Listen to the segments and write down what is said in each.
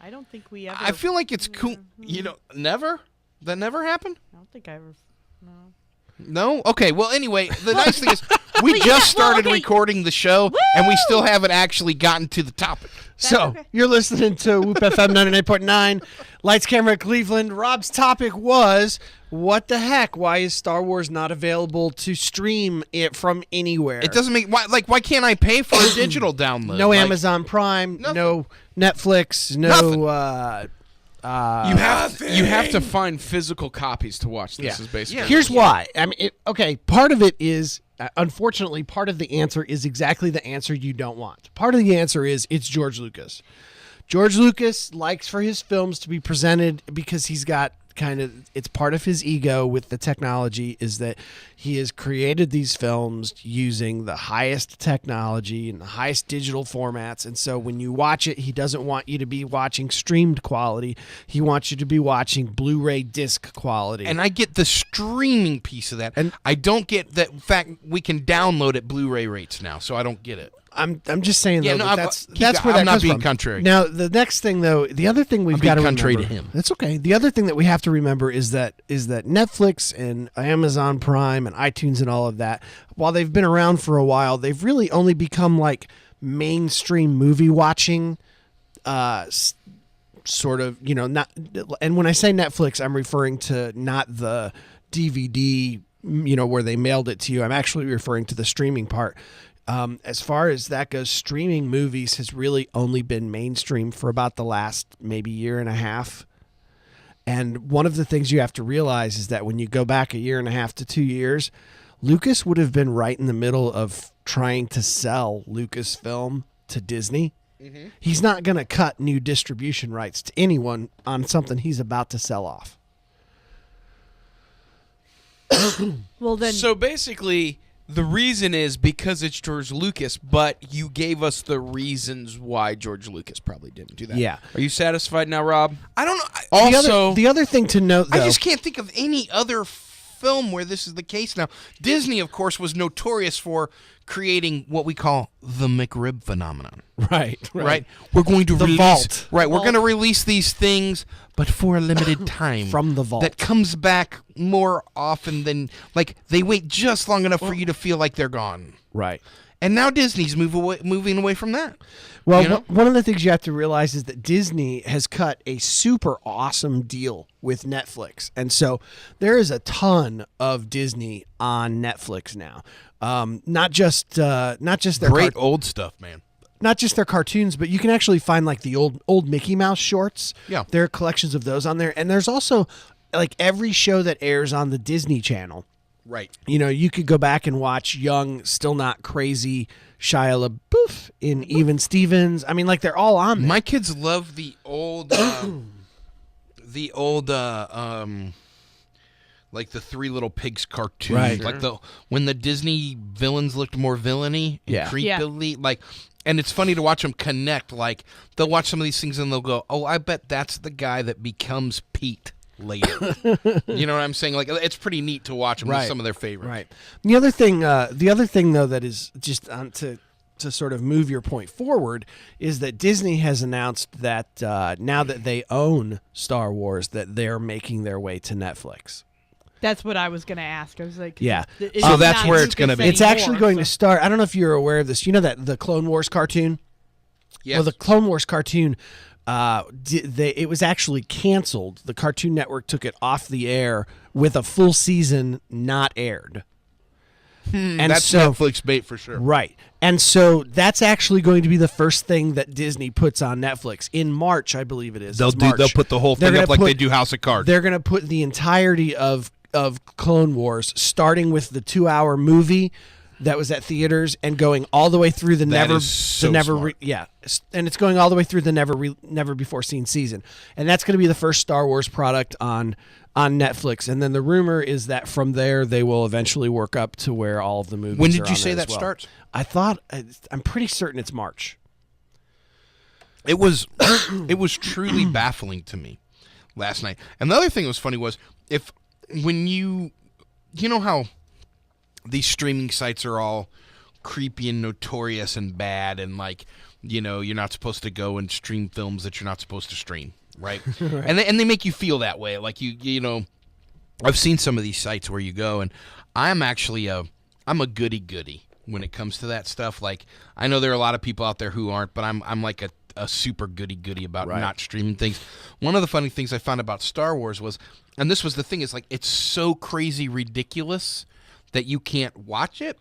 I don't think we ever. I feel like it's cool. Never? That never happened? I don't think I ever. No. No? Okay, well, anyway, the nice thing is we just started recording the show, and we still haven't actually gotten to the topic. You're listening to Whoop FM 98.9, Lights, Camera, Cleveland. Rob's topic was, what the heck? Why is Star Wars not available to stream it from anywhere? It doesn't make... Why can't I pay for a digital download? No Amazon Prime, no Netflix, no... You have to find physical copies to watch this. Is basically here's why. I mean, part of it is unfortunately part of the answer is exactly the answer you don't want. Part of the answer is it's George Lucas. George Lucas likes for his films to be presented because he's got it's part of his ego with the technology is that he has created these films using the highest technology and the highest digital formats. And so when you watch it, he doesn't want you to be watching streamed quality. He wants you to be watching Blu-ray disc quality. And I get the streaming piece of that. And I don't get that fact we can download at Blu-ray rates now, so I don't get it. I'm just saying though that's where that I'm not comes being from. contrary. Now the next thing though, the other thing we've got to remember. Contrary to him. That's okay. The other thing that we have to remember is that Netflix and Amazon Prime and iTunes and all of that, while they've been around for a while, they've really only become like mainstream movie watching, sort of not. And when I say Netflix, I'm referring to not the DVD, where they mailed it to you. I'm actually referring to the streaming part. As far as that goes, streaming movies has really only been mainstream for about the last maybe year and a half. And one of the things you have to realize is that when you go back a year and a half to 2 years, Lucas would have been right in the middle of trying to sell Lucasfilm to Disney. Mm-hmm. He's not going to cut new distribution rights to anyone on something he's about to sell off. Well, then. So basically, the reason is because it's George Lucas, but you gave us the reasons why George Lucas probably didn't do that. Yeah. Are you satisfied now, Rob? I don't know. Also, the other thing to note, though, I just can't think of any other film where this is the case now. Disney, of course, was notorious for creating what we call the McRib phenomenon. Right. We're going to release vault. Right, we're going to release these things, but for a limited time from the vault that comes back more often than they wait just long enough for you to feel like they're gone. Right. And now Disney's moving away from that. Well, one of the things you have to realize is that Disney has cut a super awesome deal with Netflix. And so there is a ton of Disney on Netflix now. Not just their great old stuff, man. Not just their cartoons, but you can actually find like the old Mickey Mouse shorts. Yeah. There are collections of those on there. And there's also like every show that airs on the Disney Channel. Right. You could go back and watch young, still not crazy Shia LaBeouf in Even Stevens. I mean, like they're all on there. My kids love the old, like the Three Little Pigs cartoon. Right. Like when the Disney villains looked more villainy and creepily. And it's funny to watch them connect. Like they'll watch some of these things and they'll go, "Oh, I bet that's the guy that becomes Pete later." You know what I'm saying? Like it's pretty neat to watch them. Right. Some of their favorites. Right. The other thing though that is just to sort of move your point forward is that Disney has announced that now that they own Star Wars, that they're making their way to Netflix. That's what I was going to ask. I was like, yeah. So that's where it's going to be. It's actually going to start. I don't know if you're aware of this. You know that the Clone Wars cartoon? Yes. Well, the Clone Wars cartoon, it was actually canceled. The Cartoon Network took it off the air with a full season not aired. And that's Netflix bait for sure. Right. And so that's actually going to be the first thing that Disney puts on Netflix in March, I believe it is. They'll put the whole thing up like they do House of Cards. They're going to put the entirety of Clone Wars, starting with the 2-hour movie that was at theaters and going all the way through the and it's going all the way through the never before seen season, and that's going to be the first Star Wars product on Netflix. And then the rumor is that from there they will eventually work up to where all of the movies. When did you say that starts? I'm pretty certain it's March. It was truly baffling to me last night. And the other thing that was funny was when you know how these streaming sites are all creepy and notorious and bad, and like you're not supposed to go and stream films that you're not supposed to stream, right? And they make you feel that way. Like I've seen some of these sites where you go, and I'm actually I'm a goody when it comes to that stuff. Like, I know there are a lot of people out there who aren't, but I'm like a super goody about not streaming things. One of the funny things I found about Star Wars was, and this was the thing, is like, it's so crazy ridiculous that you can't watch it,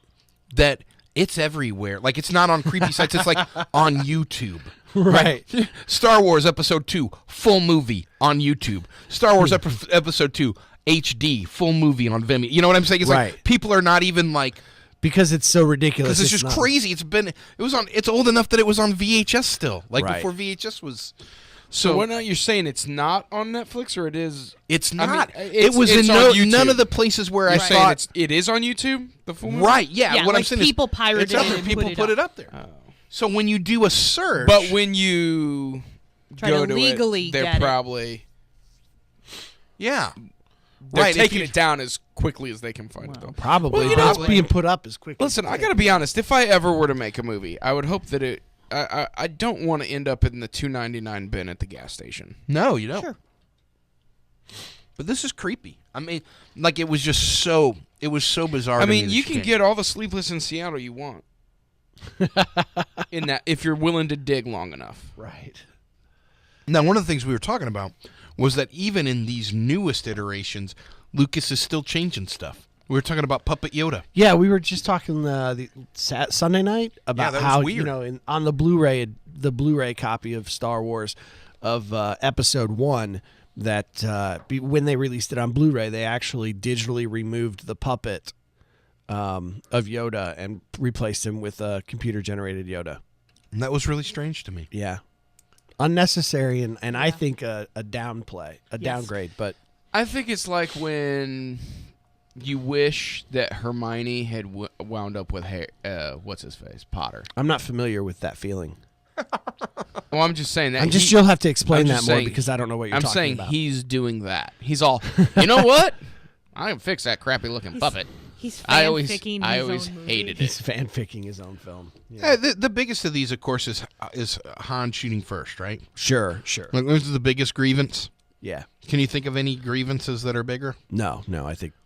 that it's everywhere. Like, it's not on creepy sites. It's like on YouTube. Right. Star Wars Episode 2, full movie on YouTube. Star Wars Episode 2, HD, full movie on Vimeo. You know what I'm saying? It's like people are not even like... Because it's so ridiculous. Because it's just crazy. It's old enough that it was on VHS still. Like before VHS was... So what now? You're saying it's not on Netflix, or it is? It's not. I mean, it was it's in none of the places where I thought it is on YouTube. The full movie? Right? Yeah. Yeah, what like I'm saying people is pirated it's it up, and people put it up there. So when you do a search, but when you Try go to to legally it, they're get it. probably yeah, they're taking it down as quickly as they can find it. Though. Probably. Well, But it's being put up as quick. Listen, I got to be honest. If I ever were to make a movie, I would hope that it. I don't want to end up in the $2.99 bin at the gas station. No, you don't. Sure. But this is creepy. I mean, like it was so bizarre. I to mean, me you this can game. get all the Sleepless in Seattle you want. In that, if you're willing to dig long enough. Right. Now, one of the things we were talking about was that even in these newest iterations, Lucas is still changing stuff. We were talking about Puppet Yoda. Yeah, we were just talking the Sunday night about that was how weird. on the Blu-ray copy of Star Wars of Episode 1 that when they released it on Blu-ray, they actually digitally removed the puppet of Yoda and replaced him with a computer-generated Yoda. And that was really strange to me. Yeah, unnecessary and I think a downgrade, but. I think it's like when you wish that Hermione had wound up with what's his face, Potter. I'm not familiar with that feeling. Well, I'm just saying that. You'll have to explain I'm that just more saying- because I don't know what you're I'm talking saying about. he's doing that. He's all, you know what? I can fix that crappy looking puppet. He's I always fanficking hated movie. He's it. fanficking his own film. Yeah. The biggest of these, of course, is Han shooting first, right? Sure. Like, this is the biggest grievance. Yeah. Can you think of any grievances that are bigger? No.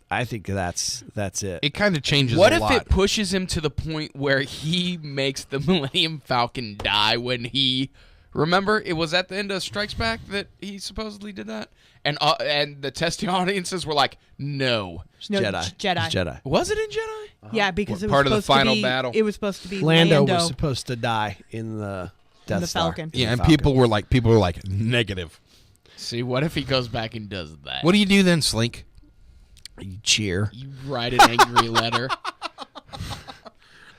I think that's it. It kind of changes What a if lot. it pushes him to the point where he makes the Millennium Falcon die when he... Remember, it was at the end of Strikes Back that he supposedly did that? And the testing audiences were like, no. No, Jedi. Jedi. It's Jedi. Was it in Jedi? Yeah, because it was Part of the supposed to final be- battle. It was supposed to be Lando was supposed to die in the Death the Star. Falcon. Yeah, and Falcon. people were like negative. See, what if he goes back and does that? What do you do then, Slink? You cheer. You write an angry letter.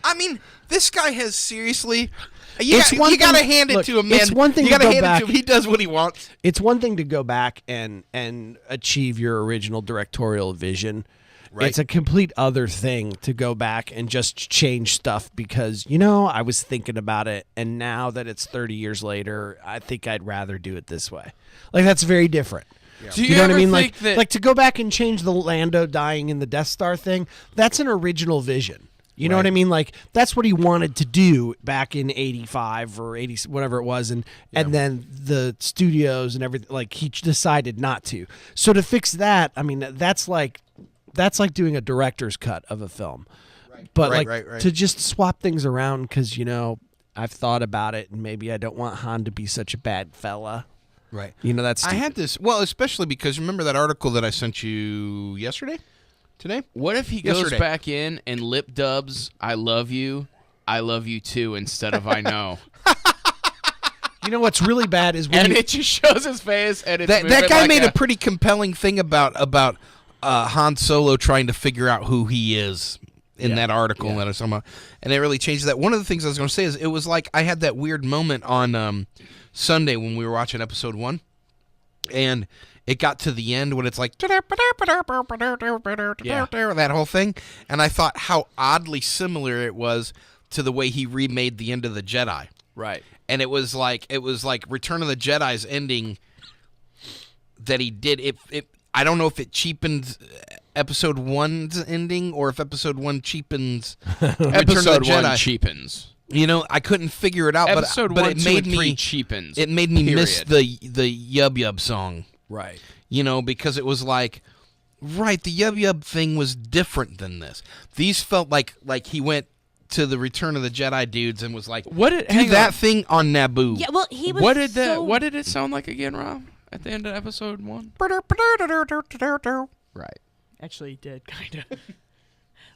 I mean, this guy has seriously. It's one You gotta thing- hand it look, to him, man. it's one thing you to gotta go hand back- it to him. He does what he wants. It's one thing to go back and achieve your original directorial vision. Right. It's a complete other thing to go back and just change stuff because, I was thinking about it, and now that it's 30 years later, I think I'd rather do it this way. Like, that's very different. Do You know what I ever mean? think that... Like to go back and change the Lando dying in the Death Star thing, that's an original vision. You know what I mean? Like, that's what he wanted to do back in 85 or 80, whatever it was. And then the studios and everything, like, he decided not to. So to fix that, I mean, that's like doing a director's cut of a film. Right. But Right. to just swap things around because, I've thought about it and maybe I don't want Han to be such a bad fella. Right. That's I had this. Well, especially because remember that article that I sent you yesterday, today. What if he goes Yesterday. back in and lip dubs I love you too instead of I know? what's really bad is when And it just shows his face and it's That guy made a pretty compelling thing about Han Solo trying to figure out who he is in that article that I was talking about, and it really changed that. One of the things I was going to say is it was like I had that weird moment on Sunday when we were watching episode 1, and it got to the end when it's like that whole thing, and I thought how oddly similar it was to the way he remade the end of the Jedi. Right. And it was like Return of the Jedi's ending that he did. I don't know if it cheapened episode 1's ending or if episode 1 cheapens Return of the Episode 1 Jedi. cheapens. You know, I couldn't figure it out, Episode but 1, it 2, made and 3 me cheapens. It made me miss period. the Yub Yub song. Right. You know, because it was like, right, the Yub Yub thing was different than this. These felt like he went to the Return of the Jedi dudes and was like, hang that on. thing on Naboo. Yeah, well, he was. What did so, What did it sound like again, Rob? At the end of episode 1? Right. Actually, he did kind of.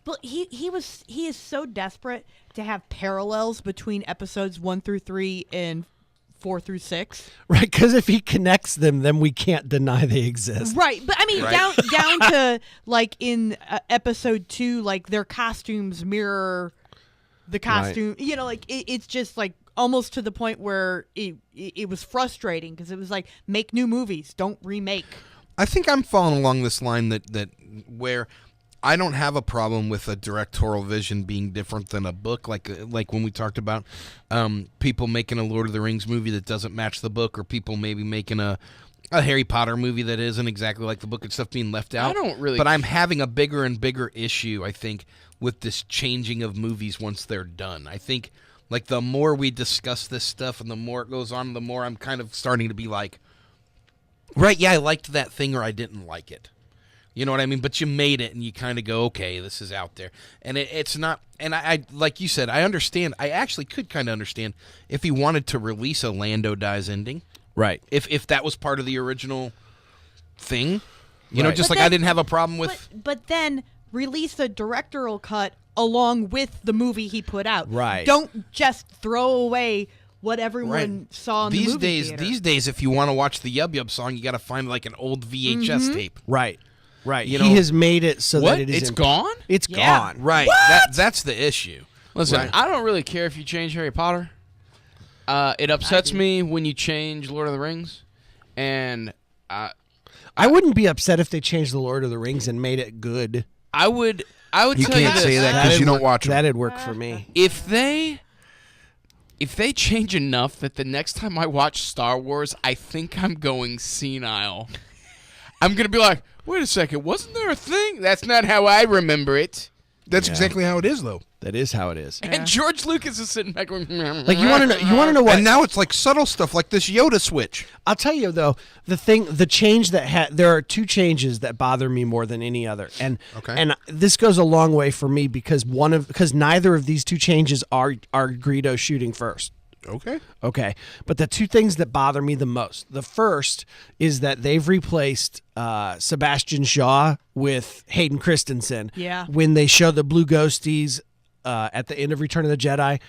Well, he is so desperate to have parallels between episodes 1 through 3 and 4 through 6. Right, because if he connects them, then we can't deny they exist. Right, but I mean, Right. down to like in episode 2, like their costumes mirror the costume. You know, like it's just like almost to the point where it was frustrating because it was like, make new movies, don't remake. I think I'm following along this line that where I don't have a problem with a directorial vision being different than a book, like when we talked about people making a Lord of the Rings movie that doesn't match the book, or people maybe making a Harry Potter movie that isn't exactly like the book and stuff being left out. I don't really. But I'm having a bigger and bigger issue, I think, with this changing of movies once they're done. I think like the more we discuss this stuff and the more it goes on, the more I'm kind of starting to be like, right, yeah, I liked that thing or I didn't like it. You know what I mean? But you made it, and you kind of go, okay, this is out there. And it's not, and I like you said, I understand. I actually could kind of understand if he wanted to release a Lando dies ending. Right. If that was part of the original thing. You know, Right. just But like I then- didn't have a problem with. But then release a directorial cut along with the movie he put out. Right. Don't just throw away what everyone saw in the movie theater. These days, if you want to watch the Yub Yub song, you got to find like an old VHS tape. Right. Right. You He know- has made it so What? that it is It's gone? It's Yeah. gone. Right. That's the issue. Listen, Right. I don't really care if you change Harry Potter. It upsets me when you change Lord of the Rings, and I wouldn't be upset if they changed the Lord of the Rings and made it good. I would You tell you can't this. say that because you don't watch them. That'd work for me. If they change enough that the next time I watch Star Wars, I think I'm going senile. I'm gonna be like, wait a second, wasn't there a thing? That's not how I remember it. That's exactly how it is, though. That is how it is. And George Lucas is sitting back going, Like you want to know what? And now it's like subtle stuff like this Yoda switch. I'll tell you though, the change that there are two changes that bother me more than any other, and this goes a long way for me because neither of these two changes are Greedo shooting first. Okay, but the two things that bother me the most, the first is that they've replaced Sebastian Shaw with Hayden Christensen. Yeah. When they show the blue ghosties at the end of Return of the Jedi.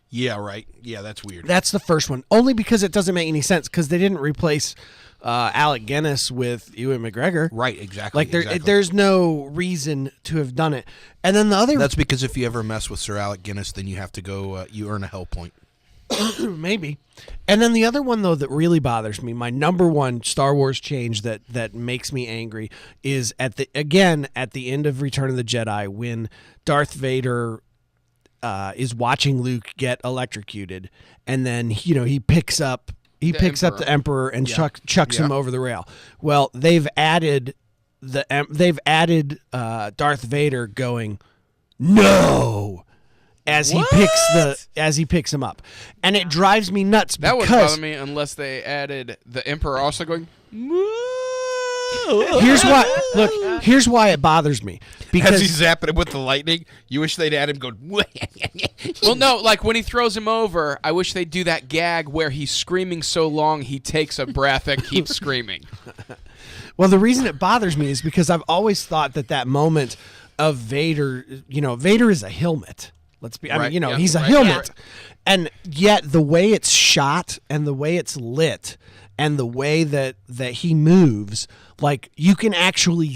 Yeah, right. Yeah, that's weird. That's the first one. Only because it doesn't make any sense because they didn't replace Alec Guinness with Ewan McGregor. Right, exactly. Like exactly. there's no reason to have done it. And then the other That's because if you ever mess with Sir Alec Guinness, then you have to go. You earn a hell point. maybe. And then the other one though that really bothers me, my number one Star Wars change that makes me angry is at the end of Return of the Jedi when Darth Vader is watching Luke get electrocuted, and then he picks up the Emperor and chucks him over the rail. Well, they've added Darth Vader going no as he picks him up, and it drives me nuts. That because wouldn't bother me unless they added the Emperor also going. Here's why it bothers me As because he's zapping him with the lightning, you wish they'd add him go. Well, no, like when he throws him over, I wish they'd do that gag where he's screaming so long he takes a breath and keeps screaming. Well, the reason it bothers me is because I've always thought that moment of Vader, Vader is a helmet. He's a helmet. And yet the way it's shot and the way it's lit and the way that he moves, like you could actually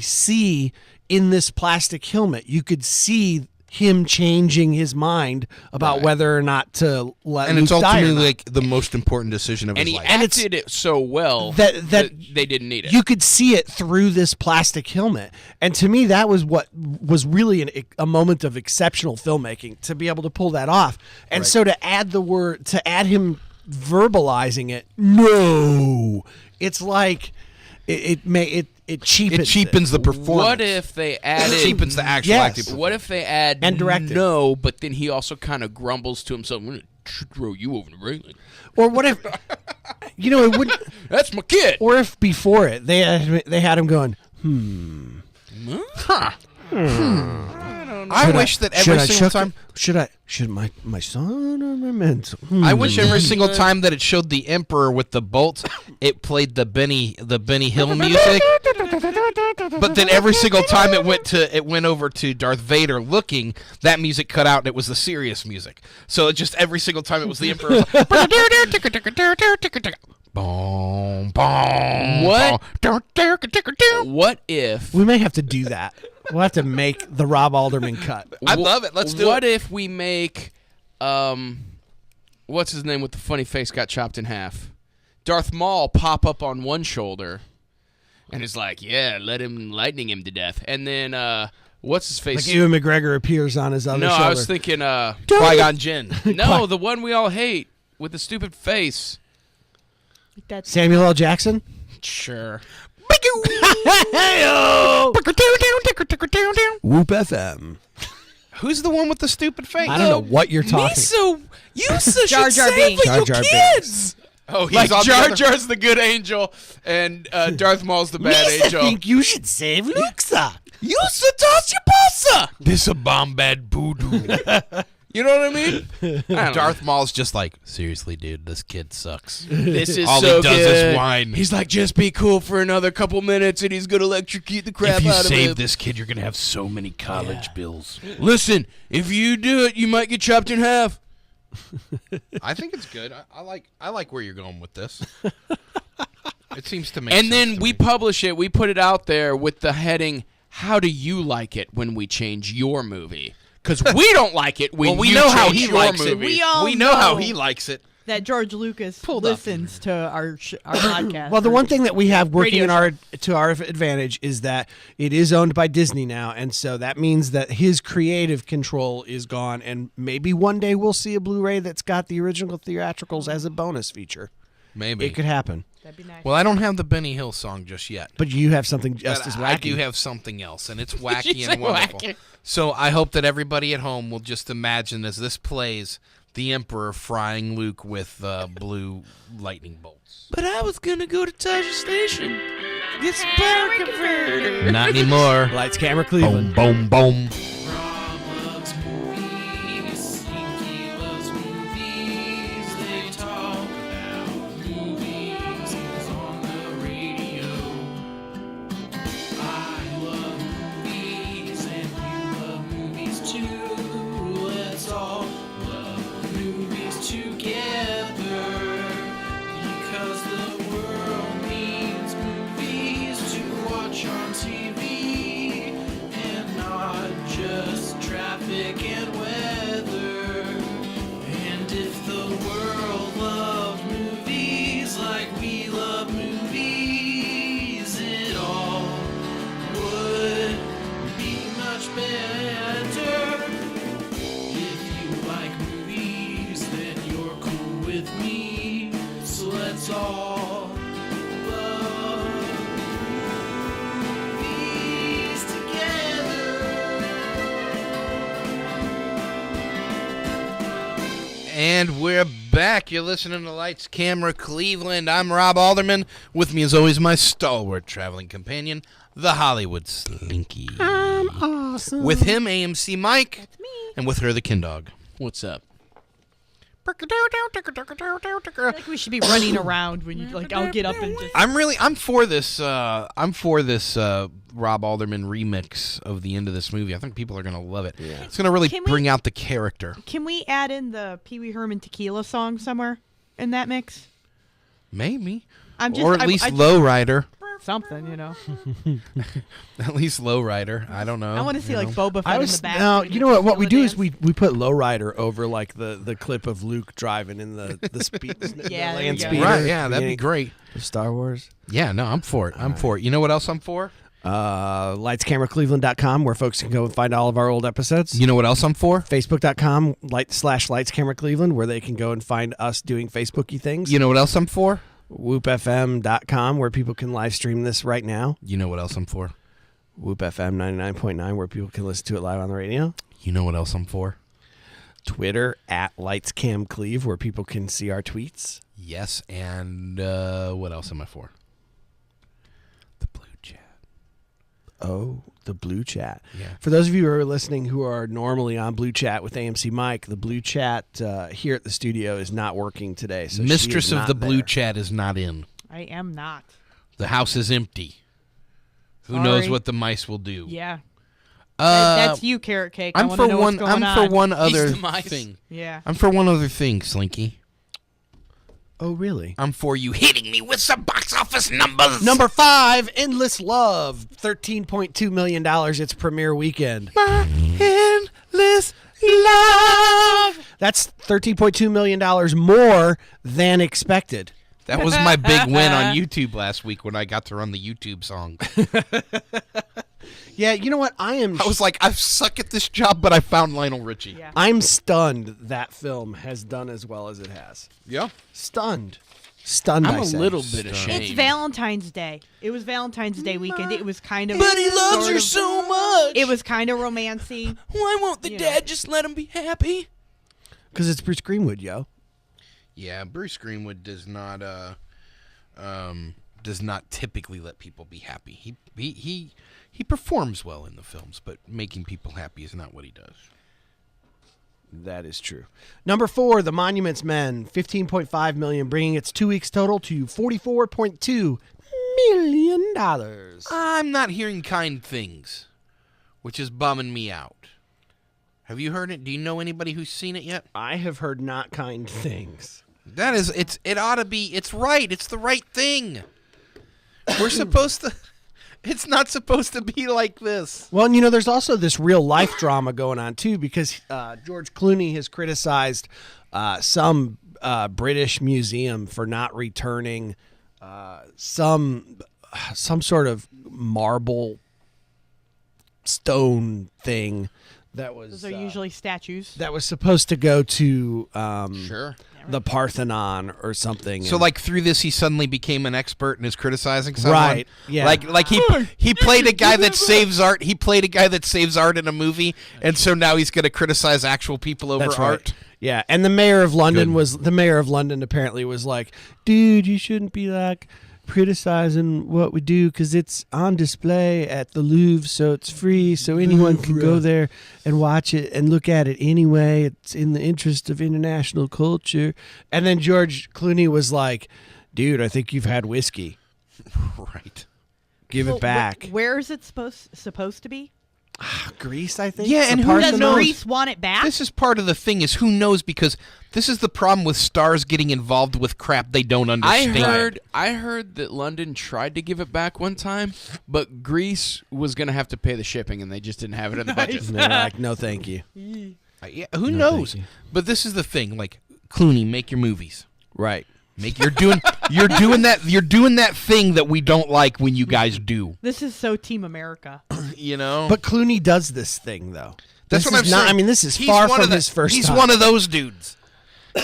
see in this plastic helmet, you could see him changing his mind about whether or not to let And Luke it's die or ultimately not. like the most important decision of And his he life. acted it so well that they didn't need it. You could see it through this plastic helmet, and to me, that was what was really a moment of exceptional filmmaking to be able to pull that off. And so to add him it verbalizing it, no, it's like it it cheapens the performance. What if they added? It cheapens the actual acting. What if they add and directing? No, but then he also kind of grumbles to himself. I'm gonna throw you over the railing. Or what if, it would? That's my kid. Or if before it they had him going, I wish that every single time. Should my son or my mentor? I wish every single time that it showed the Emperor with the bolts, it played the Benny Hill music. But then every single time it went over to Darth Vader looking, that music cut out and it was the serious music. So it just every single time it was the Emperor. Boom, boom. What if we may have to do that? We'll have to make the Rob Alderman cut. I love it. Let's do it. What if we make, what's his name with the funny face got chopped in half? Darth Maul pop up on one shoulder, and it's like, yeah, lightning him to death. And then, what's his face? Like Ewan McGregor appears on his other shoulder. No, I was thinking, Qui-Gon Jinn. No, the one we all hate with the stupid face. Samuel L. Jackson? Sure. Whoop FM. Who's the one with the stupid face? I don't know what you're talking. You Jar should Jar save Binks. for your Jar Jar kids. Oh, he's Like on the Jar other- Jar's the good angel, and Darth Maul's the bad angel. you should save Luxa. You should toss your pulsa. This a bombad voodoo. You know what I mean? I don't Darth Maul's just like, seriously, dude, this kid sucks. This is All so he does good. is whine. He's like, just be cool for another couple minutes, and he's gonna electrocute the crap If you out of save him. this kid, you're gonna have so many college bills. Listen, if you do it, you might get chopped in half. I think it's good. I like where you're going with this. It seems to make And sense then to we me. publish it. We put it out there with the heading, "How do you like it when we change your movie?" Because we don't like it when we you know how change he your likes it. movie. We all We know how know he likes it. that George Lucas Pulled up. listens to our podcast. Well, the one thing that we have working Radio to our advantage is that it is owned by Disney now, and so that means that his creative control is gone. And maybe one day we'll see a Blu-ray that's got the original theatricals as a bonus feature. Maybe. It could happen. That'd be nice. Well, I don't have the Benny Hill song just yet. But you have something just But as wacky. I do have something else, and it's wacky you and say wonderful. wacky? So I hope that everybody at home will just imagine as this plays, the Emperor frying Luke with blue lightning bolts. But I was gonna go to Taja Station, get some power converter. Not anymore. Lights, camera, Cleveland. Boom, boom, boom. And we're back. You're listening to Lights, Camera, Cleveland. I'm Rob Alderman. With me, as always, my stalwart traveling companion, the Hollywood Slinky. I'm awesome. With him, AMC Mike. That's me. And with her, the Kin Dog. What's up? I feel like we should be running around when you like. I'll get up and just. I'm for this. I'm for this Rob Alderman remix of the end of this movie. I think people are gonna love it. Yeah. It's gonna really Can we- bring out the character. Can we add in the Pee Wee Herman tequila song somewhere in that mix? Maybe. I'm just, Or at I- least I- Lowrider. something, you know. At least Lowrider. I don't know. I want to see you like know. Boba Fett I in was the back. now. doing You the know what we do tequila is dance. we put Lowrider over like the clip of Luke driving in the speed Yeah, the there land you go. speeder. Right, yeah, that'd be great. Of Star Wars. Yeah, no, I'm for it. I'm for it. You know what else I'm for? LightsCameraCleveland.com, where folks can go and find all of our old episodes. You know what else I'm for? Facebook.com /LightsCameraCleveland, where they can go and find us doing Facebooky things. You know what else I'm for? WhoopFM.com, where people can live stream this right now. You know what else I'm for? Whoop FM 99.9, where people can listen to it live on the radio. You know what else I'm for? Twitter at LightsCamCleve, where people can see our tweets. Yes, and what else am I for? The Blue Chat. Oh, the Blue Chat. Yeah. For those of you who are listening who are normally on Blue Chat with AMC Mike, the Blue Chat here at the studio is not working today. So Mistress of the Blue there. Chat is not in. I am not. The house is empty. Who knows what the mice will do? Yeah. That's you, Carrot Cake. I'm for one. For one other the mice. thing. Yeah. I'm for one other thing, Slinky. Oh, really? I'm for you hitting me with some box office numbers. Number 5, Endless Love, $13.2 million its premiere weekend. My endless love. That's $13.2 million more than expected. That was my big win on YouTube last week when I got to run the YouTube song. Yeah, you know what? I was like, I suck at this job, but I found Lionel Richie. Yeah. I'm stunned that film has done as well as it has. Yeah. Stunned, I'm I a say. little bit ashamed. It's Valentine's Day. It was Valentine's Day weekend. It was kind of. But he loves sort her of- so much. It was kind of romancy. Why won't the Yeah. dad just let him be happy? Because it's Bruce Greenwood, yo. Yeah, Bruce Greenwood does not typically let people be happy. He performs well in the films, but making people happy is not what he does. That is true. Number 4, The Monuments Men, $15.5 million, bringing its 2 weeks total to $44.2 million. I'm not hearing kind things, which is bumming me out. Have you heard it? Do you know anybody who's seen it yet? I have heard not kind things. That is, it ought to be, it's right. It's the right thing. We're supposed to, it's not supposed to be like this. Well, and there's also this real life drama going on too, because George Clooney has criticized some British museum for not returning some sort of marble stone thing that was Those are usually statues. that was supposed to go to Sure. the Parthenon or something. So, and- like, through this, he suddenly became an expert and is criticizing someone. Right, yeah. Like he played a guy that saves art. He played a guy that saves art in a movie, and so now he's going to criticize actual people over That's art. right. Yeah, and the mayor of London Good. apparently was like, dude, you shouldn't be like criticizing what we do because it's on display at the Louvre, so it's free, so anyone can go there and watch it and look at it anyway. It's in the interest of international culture. And then George Clooney was like, dude, I think you've had whiskey. Right. Give Well, it back. Where is it supposed to be? Greece, I think. Yeah, The and who Parthenon? Does knows? Greece want it back? This is part of the thing is who knows, because this is the problem with stars getting involved with crap they don't understand. I heard that London tried to give it back one time, but Greece was going to have to pay the shipping, and they just didn't have it in the budget. And they're like, no, thank you. Yeah, who No, knows? thank you. But this is the thing. Like, Clooney, make your movies. Right. You're doing that thing that we don't like when you guys do. This is so Team America. You know. But Clooney does this thing, though. That's This what I'm is not- saying. I mean, this is He's far one from of the- his first He's time. one of those dudes.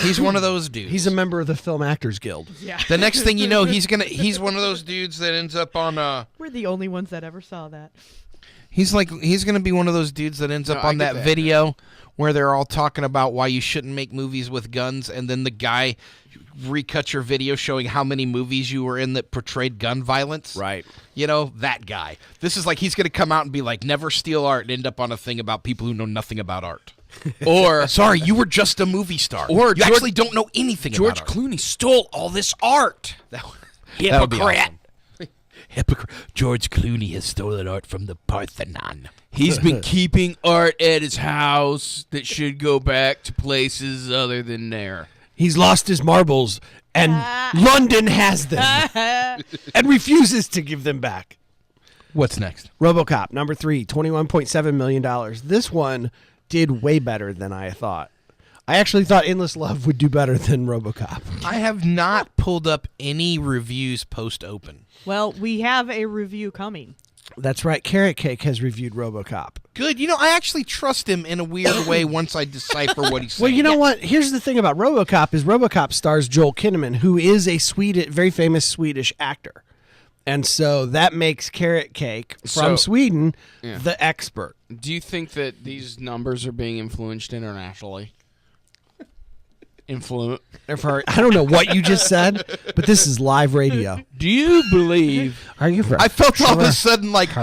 He's one of those dudes. He's a member of the Film Actors Guild. Yeah. The next thing you know, he's one of those dudes that ends up on We're the only ones that ever saw that. he's gonna be one of those dudes that ends up No, I on get that that. video where they're all talking about why you shouldn't make movies with guns, and then the guy recut your video showing how many movies you were in that portrayed gun violence. Right. You know, that guy. This is like he's gonna come out and be like, never steal art, and end up on a thing about people who know nothing about art. Or Sorry, you were just a movie star. Or you George- actually don't know anything George about art. Clooney stole all this art. That would be Hypocrite. awesome. Hypocrite. George Clooney has stolen art from the Parthenon. He's been keeping art at his house that should go back to places other than there. He's lost his marbles, and London has them and refuses to give them back. What's next? RoboCop, number 3, $21.7 million. This one did way better than I thought. I actually thought Endless Love would do better than RoboCop. I have not pulled up any reviews post-open. Well, we have a review coming. That's right. Carrot Cake has reviewed RoboCop. Good. I actually trust him in a weird way once I decipher what he's saying. Well, you know what? Here's the thing about RoboCop is RoboCop stars Joel Kinnaman, who is a very famous Swedish actor. And so that makes Carrot Cake from Sweden the expert. Do you think that these numbers are being influenced internationally? I don't know what you just said, but this is live radio. Do you believe? Are you? I felt all of a sudden like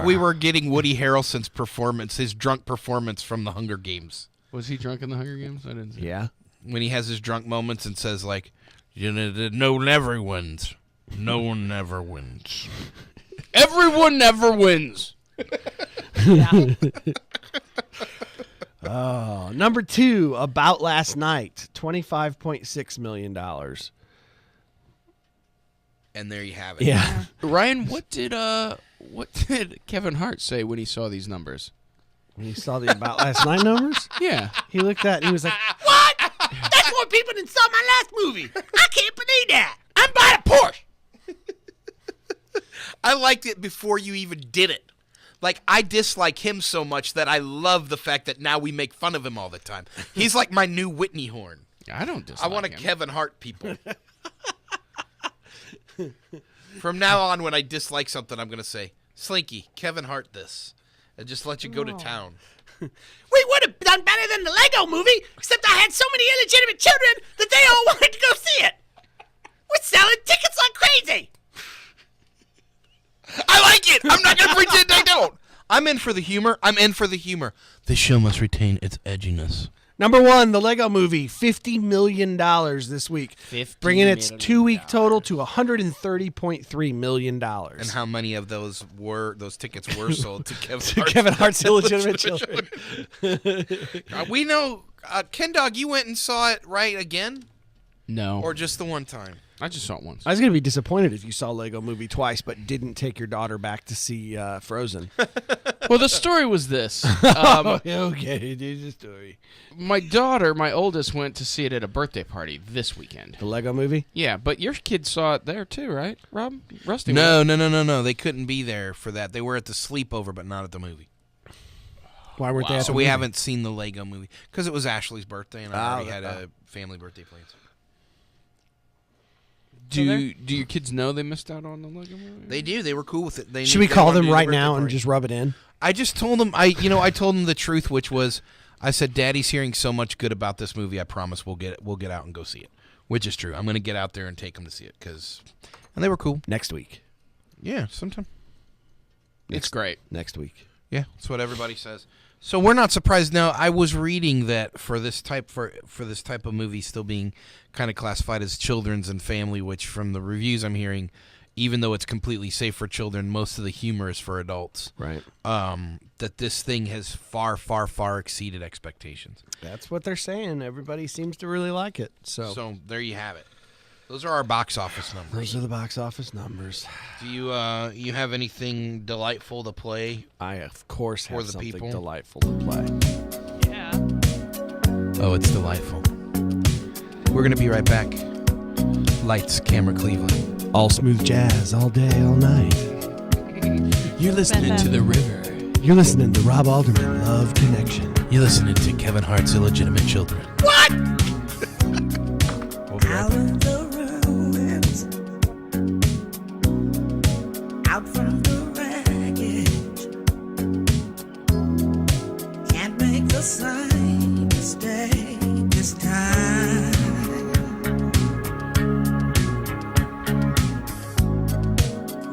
we were getting Woody Harrelson's performance, his drunk performance from the Hunger Games. Was he drunk in the Hunger Games? I didn't see. Yeah. When he has his drunk moments and says like, "No one never wins. No one never wins. Everyone never wins." Oh, number 2, About Last Night, $25.6 million. And there you have it. Yeah. Ryan, what did Kevin Hart say when he saw these numbers? When he saw the About Last Night numbers? Yeah. He looked at it and he was like, What? That's more people than saw my last movie. I can't believe that. I'm buying a Porsche. I liked it before you even did it. Like, I dislike him so much that I love the fact that now we make fun of him all the time. He's like my new Whitney Horn. I don't dislike I want a him. Kevin Hart people. From now on, when I dislike something, I'm going to say, Slinky, Kevin Hart this. And just let you go to town. We would have done better than the Lego movie, except I had so many illegitimate children that they all wanted to go see it. We're selling tickets like crazy. I like it. I'm not going to pretend I don't. I'm in for the humor. This show must retain its edginess. number 1, the Lego Movie, $50 million this week, bringing its 2-week total to $130.3 million. And how many of those tickets were sold to Kevin Hart's illegitimate children? We know, Ken Dog, you went and saw it right again? No. Or just the one time? I just saw it once. I was going to be disappointed if you saw Lego Movie twice, but didn't take your daughter back to see Frozen. Well, the story was this. Okay, do the story. My daughter, my oldest, went to see it at a birthday party this weekend. The Lego Movie? Yeah, but your kids saw it there too, right, Rob? Rusty? No. They couldn't be there for that. They were at the sleepover, but not at the movie. Why weren't they at So the we movie? haven't seen the Lego Movie because it was Ashley's birthday, and I already had a family birthday plans. Do your kids know they missed out on the Lego movie? They do. They were cool with it. Should we call them right now and just rub it in? I just told them. I told them the truth, which was, I said, "Daddy's hearing so much good about this movie. I promise we'll get out and go see it," which is true. I'm going to get out there and take them to see it and they were cool. Next week. Yeah, sometime. It's great. Next week. Yeah, that's what everybody says. So we're not surprised. Now, I was reading that for this type of movie still being kind of classified as children's and family, which from the reviews I'm hearing, even though it's completely safe for children, most of the humor is for adults. Right. That this thing has far, far, far exceeded expectations. That's what they're saying. Everybody seems to really like it. So there you have it. Those are our box office numbers. Those are the box office numbers. Do you have anything delightful to play? I, of course, have the something people? delightful to play. Yeah. Oh, it's delightful. We're going to be right back. Lights, camera, Cleveland. All smooth jazz, all day, all night. You're listening to The River. You're listening to Rob Alderman, Love Connection. You're listening to Kevin Hart's Illegitimate Children. What? We'll be right back. Out from the wreckage, can't make the same mistake this time.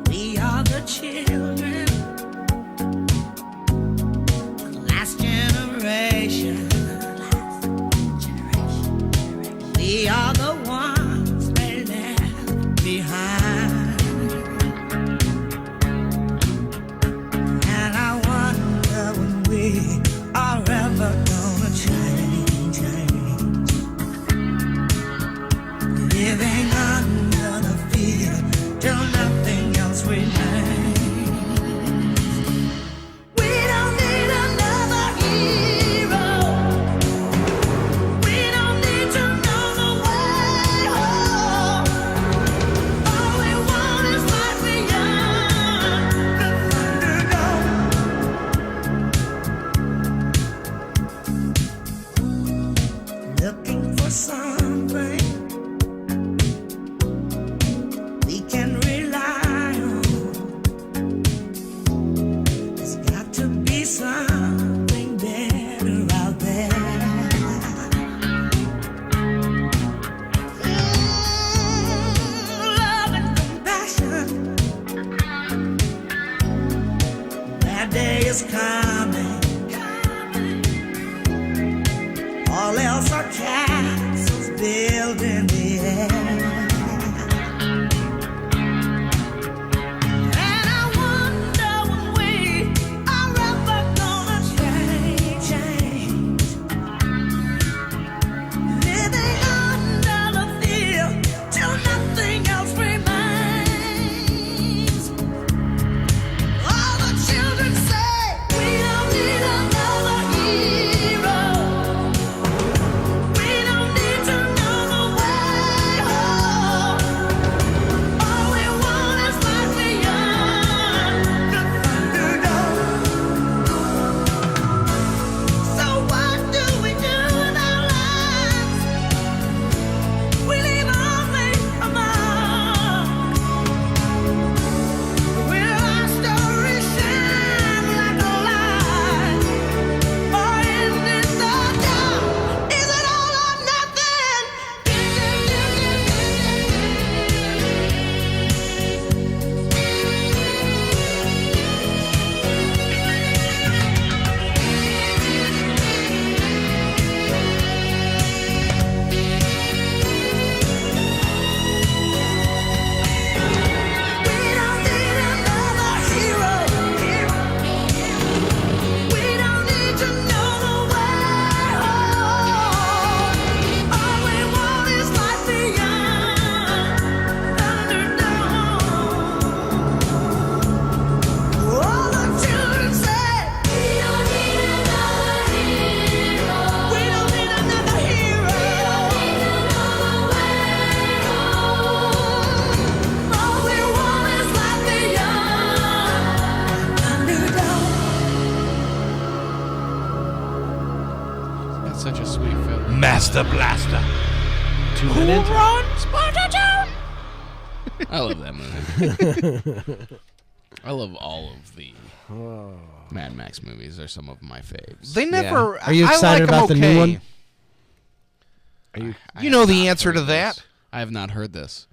We are the children, the last generation. We are the ones is coming. All else are castles built in the air. And I wonder when we are ever gonna change. Living under the fear till nothing else remains. All the children say we don't need another hero. We don't need to know the way home. All we want is life beyond the Thunderdome. So what do we do with our lives? We leave only a mark. Will our story shine like a light, or end in the dark? Is it all or nothing? We don't need another hero. We don't need to know the way home. All we want is life beyond Thunderdome. All the children say we don't need another hero. We don't need another hero. All we want is life beyond Thunderdome. That's such a sweet film. Master Blaster. 2 minutes. I love that movie. I love all of the Mad Max movies. They're some of my faves. They never. Are you I excited like 'em about the new okay. one? I You know have the not answer heard to that. this. I have not heard this.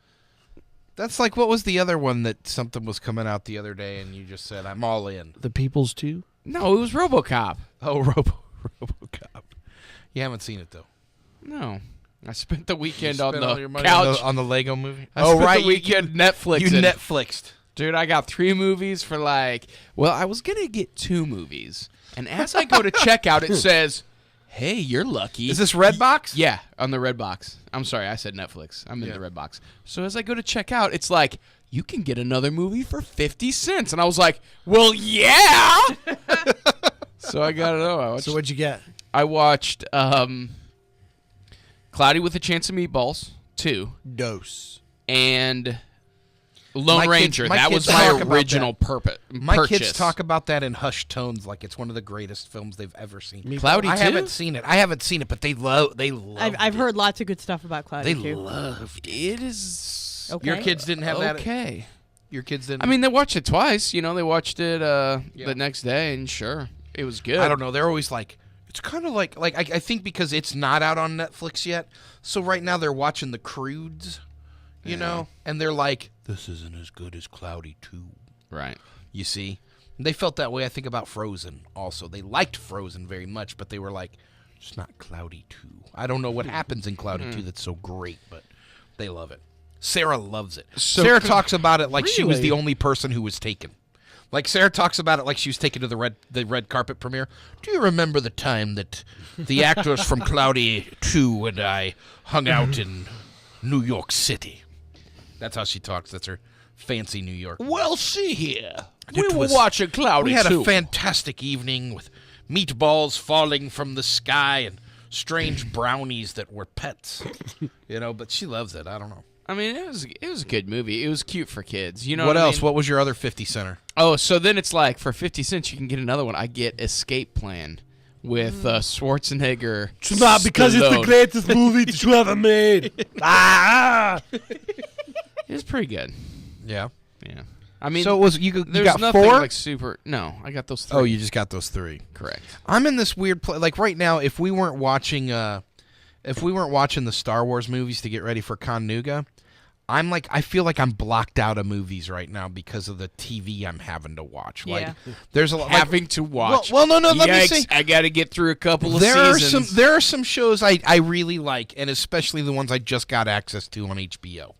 That's like, what was the other one that something was coming out the other day and you just said, I'm all in? The People's 2? No, it was RoboCop. Oh, RoboCop. You haven't seen it, though. No, I spent the weekend You on spent all the your money couch. on the Lego movie? I spent the weekend Netflix. You Netflixed. Dude, I got 3 movies for I was going to get 2 movies. And as I go to checkout, it says, hey, you're lucky. Is this Redbox? Yeah, on the Redbox. I'm sorry, I said Netflix. I'm in the Redbox. So as I go to checkout, it's like, you can get another movie for 50 cents. And I was like, well, yeah. So I got it. So what'd you get? I watched Cloudy with a Chance of Meatballs 2 Dose. and Lone My kids- Ranger. my That kids was my talk about original purpose. My kids talk about that in hushed tones like it's one of the greatest films they've ever seen. Cloudy I 2? haven't seen it. But they love I've heard lots of good stuff about Cloudy They too. loved it. It is Okay. Your kids didn't have that. okay. Your kids didn't. I mean, they watched it twice. You know, they watched it the next day, and sure, it was good. I don't know. They're always like, it's kind of like I think because it's not out on Netflix yet. So right now they're watching The Croods, you know, and they're like, this isn't as good as Cloudy 2. Right. You see, and they felt that way. I think about Frozen. Also, they liked Frozen very much, but they were like, it's not Cloudy 2. I don't know what happens in Cloudy 2 that's so great, but they love it. Sarah loves it. So Sarah talks about it like she was Really? the only person who was taken. Like Sarah talks about it like she was taken to the red carpet premiere. Do you remember the time that the actors from Cloudy 2 and I hung out in New York City? That's how she talks. That's her fancy New York. Well, see here. It We were was- watching Cloudy We had too. a fantastic evening with meatballs falling from the sky and strange brownies that were pets. You know, but she loves it. I don't know. I mean, it was a good movie. It was cute for kids. You know what what I else? mean? What was your other 50 center? Oh, so then it's like for 50 cents you can get another one. I get Escape Plan with Schwarzenegger. It's not because it's the Stallone. greatest movie that you ever made. It was pretty good. Yeah. Yeah. I mean, So it was you there's got nothing 4? like super. No, I got those 3. Oh, you just got those 3. correct. I'm in this weird place. Like right now, if we weren't watching the Star Wars movies to get ready for Con Nuga, I feel like I'm blocked out of movies right now because of the TV I'm having to watch. Yeah. Like, there's a lot. Having to watch. Well, no. Let me Yikes, say, I got to get through a couple of there seasons. are some shows I really like, and especially the ones I just got access to on HBO.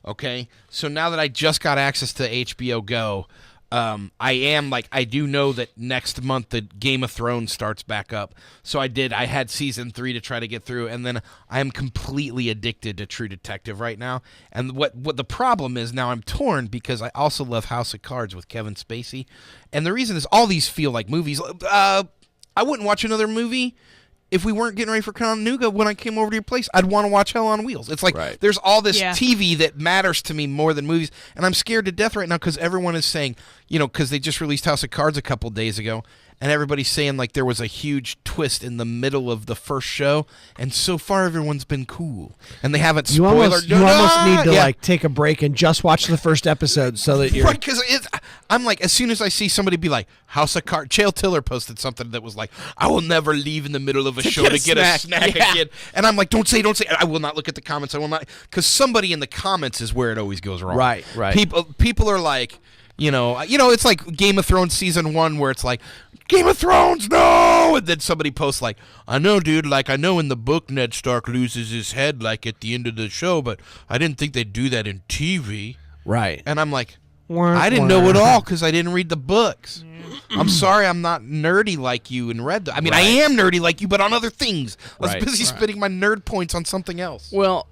Okay, so now that I just got access to HBO Go, I do know that next month the Game of Thrones starts back up. So I had season 3 to try to get through, and then I am completely addicted to True Detective right now. And what the problem is now, I'm torn because I also love House of Cards with Kevin Spacey, and the reason is all these feel like movies. I wouldn't watch another movie if we weren't getting ready for Chattanooga. When I came over to your place, I'd want to watch Hell on Wheels. It's like there's all this TV that matters to me more than movies, and I'm scared to death right now because everyone is saying, because they just released House of Cards a couple days ago, and everybody's saying like there was a huge twist in the middle of the first show, and so far everyone's been cool, and they haven't You spoiled. almost need to like take a break and just watch the first episode so that you're Right, because I'm like, as soon as I see somebody be like, House of Cards, Chael Tiller posted something that was like, I will never leave in the middle of a show to get a snack again. And I'm like, don't say. I will not look at the comments. I will not, because somebody in the comments is where it always goes wrong. Right. People are like, it's like Game of Thrones season 1 where it's like, Game of Thrones, no! And then somebody posts like, I know, dude, like I know in the book Ned Stark loses his head like at the end of the show, but I didn't think they'd do that in TV. right. And I'm like, I didn't know it all because I didn't read the books. I'm sorry I'm not nerdy like you and read them. I mean, I am nerdy like you, but on other things. I was busy spending my nerd points on something else. Well,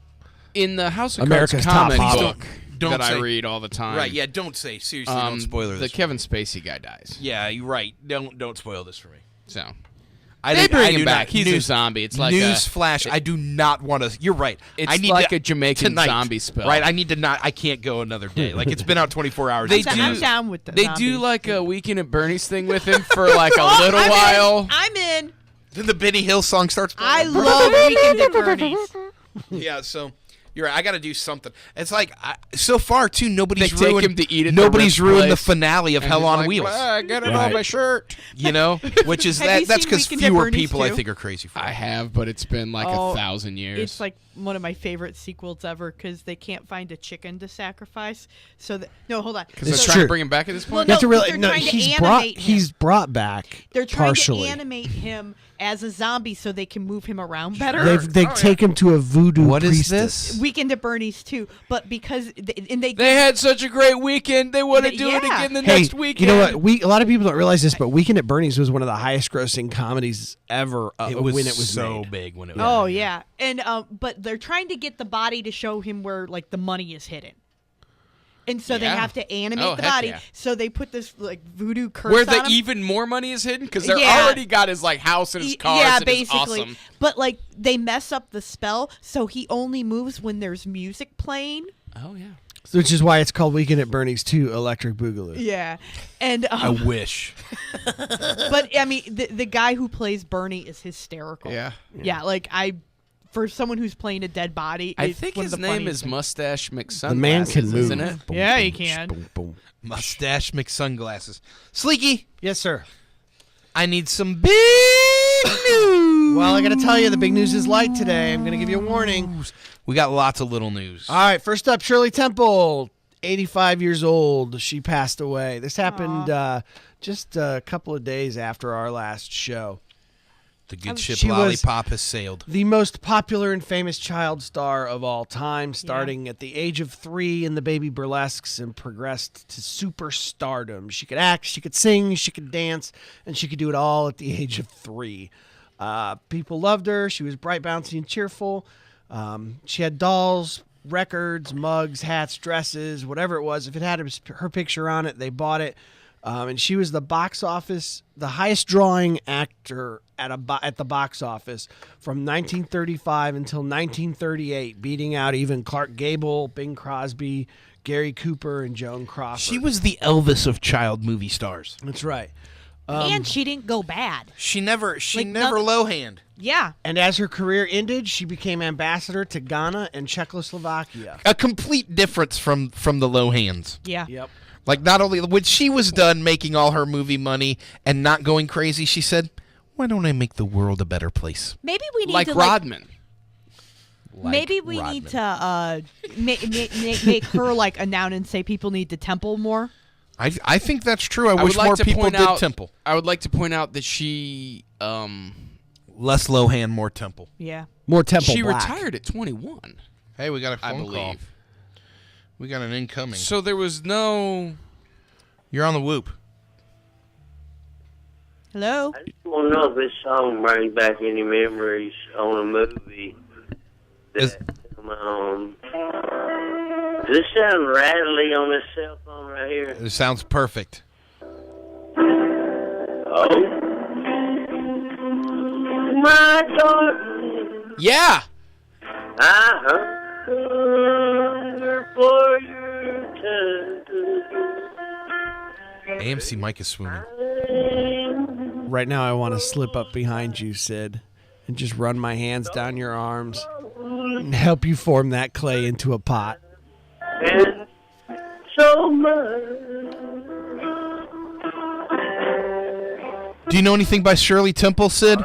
in the House of America's Cards top comic book. book Don't that I say- read all the time. Right, yeah, don't say. Seriously, don't spoiler the this. Kevin Spacey guy dies. Yeah, you're right. Don't spoil this for me. So I they do- bring I him do back. not- He's a news- zombie. It's like news flash. I do not want to. You're right. It's I need like to, a Jamaican tonight, zombie spell. Right. I need to not. I can't go another day. Like it's been out 24 hours. They I'm do- down with the They zombies. do like a Weekend at Bernie's thing with him for like a Oh, little I'm while. In. I'm in. Then the Benny Hill song starts. I playing. love Weekend at Bernie's. Yeah. So. You're right. I got to do something. It's like so far too. Nobody's They take ruined. him to eat at the nobody's Ritz ruined the place. finale of And Hell he's on like, Wheels. "Ah, get it Right. on my shirt. Which is Have you that's seen because Weekend at fewer Bernie's people I too? think are crazy for. I it. have, but it's been like Oh, 1,000 years. It's like one of my favorite sequels ever because they can't find a chicken to sacrifice. So no, hold on. because It's they're So trying true. to bring him back at this Well, point. You have to no, realize, they're no, trying to he's brought animate him. he's brought back They're trying partially. to animate him as a zombie so they can move him around better. They take him to a voodoo What is priestess. this? Weekend at Bernie's too, but because they They had such a great weekend. They want to do it Yeah. again the Hey, next weekend. you know what? A lot of people don't realize this, but Weekend at Bernie's was one of the highest-grossing comedies ever when it was so made. big when it was. Oh yeah, and but they're trying to get the body to show him where like the money is hidden, and so they Yeah. have to animate Oh, the heck body. yeah. So they put this like voodoo curse Where on the him. even more money is hidden because they're Yeah. already got his like house and his cars. Yeah, and basically. It's awesome. But like they mess up the spell, so he only moves when there's music playing. Oh yeah. Which is why it's called Weekend at Bernie's 2 Electric Boogaloo. Yeah, and I wish. but I mean the guy who plays Bernie is hysterical. Yeah. Yeah, like for someone who's playing a dead body. I it's think one of his the name funniest is things. Mustache McSunglasses. The man can move. isn't it? Boom, Yeah, boom, he can. boom, boom. Mustache McSunglasses. Sleeky, Yes, sir. I need some big news. Well, I got to tell you, the big news is light today. I'm going to give you a warning. We got lots of little news. All right, first up, Shirley Temple, 85 years old. She passed away. This happened just a couple of days after our last show. The good ship She was- Lollipop has sailed. The most popular and famous child star of all time, starting at the age of 3 in the baby burlesques and progressed to superstardom. She could act, she could sing, she could dance, and she could do it all at the age of 3. People loved her. She was bright, bouncy, and cheerful. She had dolls, records, mugs, hats, dresses, whatever it was. If it had her picture on it, they bought it. And she was the highest drawing actor at the box office from 1935 until 1938, beating out even Clark Gable, Bing Crosby, Gary Cooper, and Joan Crawford. She was the Elvis of child movie stars. That's right. and she didn't go bad. She never Like never low hand. Yeah. And as her career ended, she became ambassador to Ghana and Czechoslovakia. A complete difference from the low hands. Yeah. Yep. Like not only when she was done making all her movie money and not going crazy, she said, "Why don't I make the world a better place?" Maybe we need Like to Rodman. Maybe we need to make her like announce and say people need to temple more. I think that's true. I would wish like more to people point did out- temple. I would like to point out that she Less Lohan, more temple. Yeah. More Temple she Black. retired at 21, Hey, we got a I phone call. believe. We got an incoming. So there was no. You're on the Whoop. Hello. I just want to know if this song brings back any memories on a movie. Is- Does this sound rattly on this cell phone right here? It sounds perfect. Oh. My God. Yeah. Hunger for your touch. AMC Mike is swooning. Right now, I want to slip up behind you, Sid, and just run my hands down your arms and help you form that clay into a pot. And so much. Do you know anything by Shirley Temple, Sid?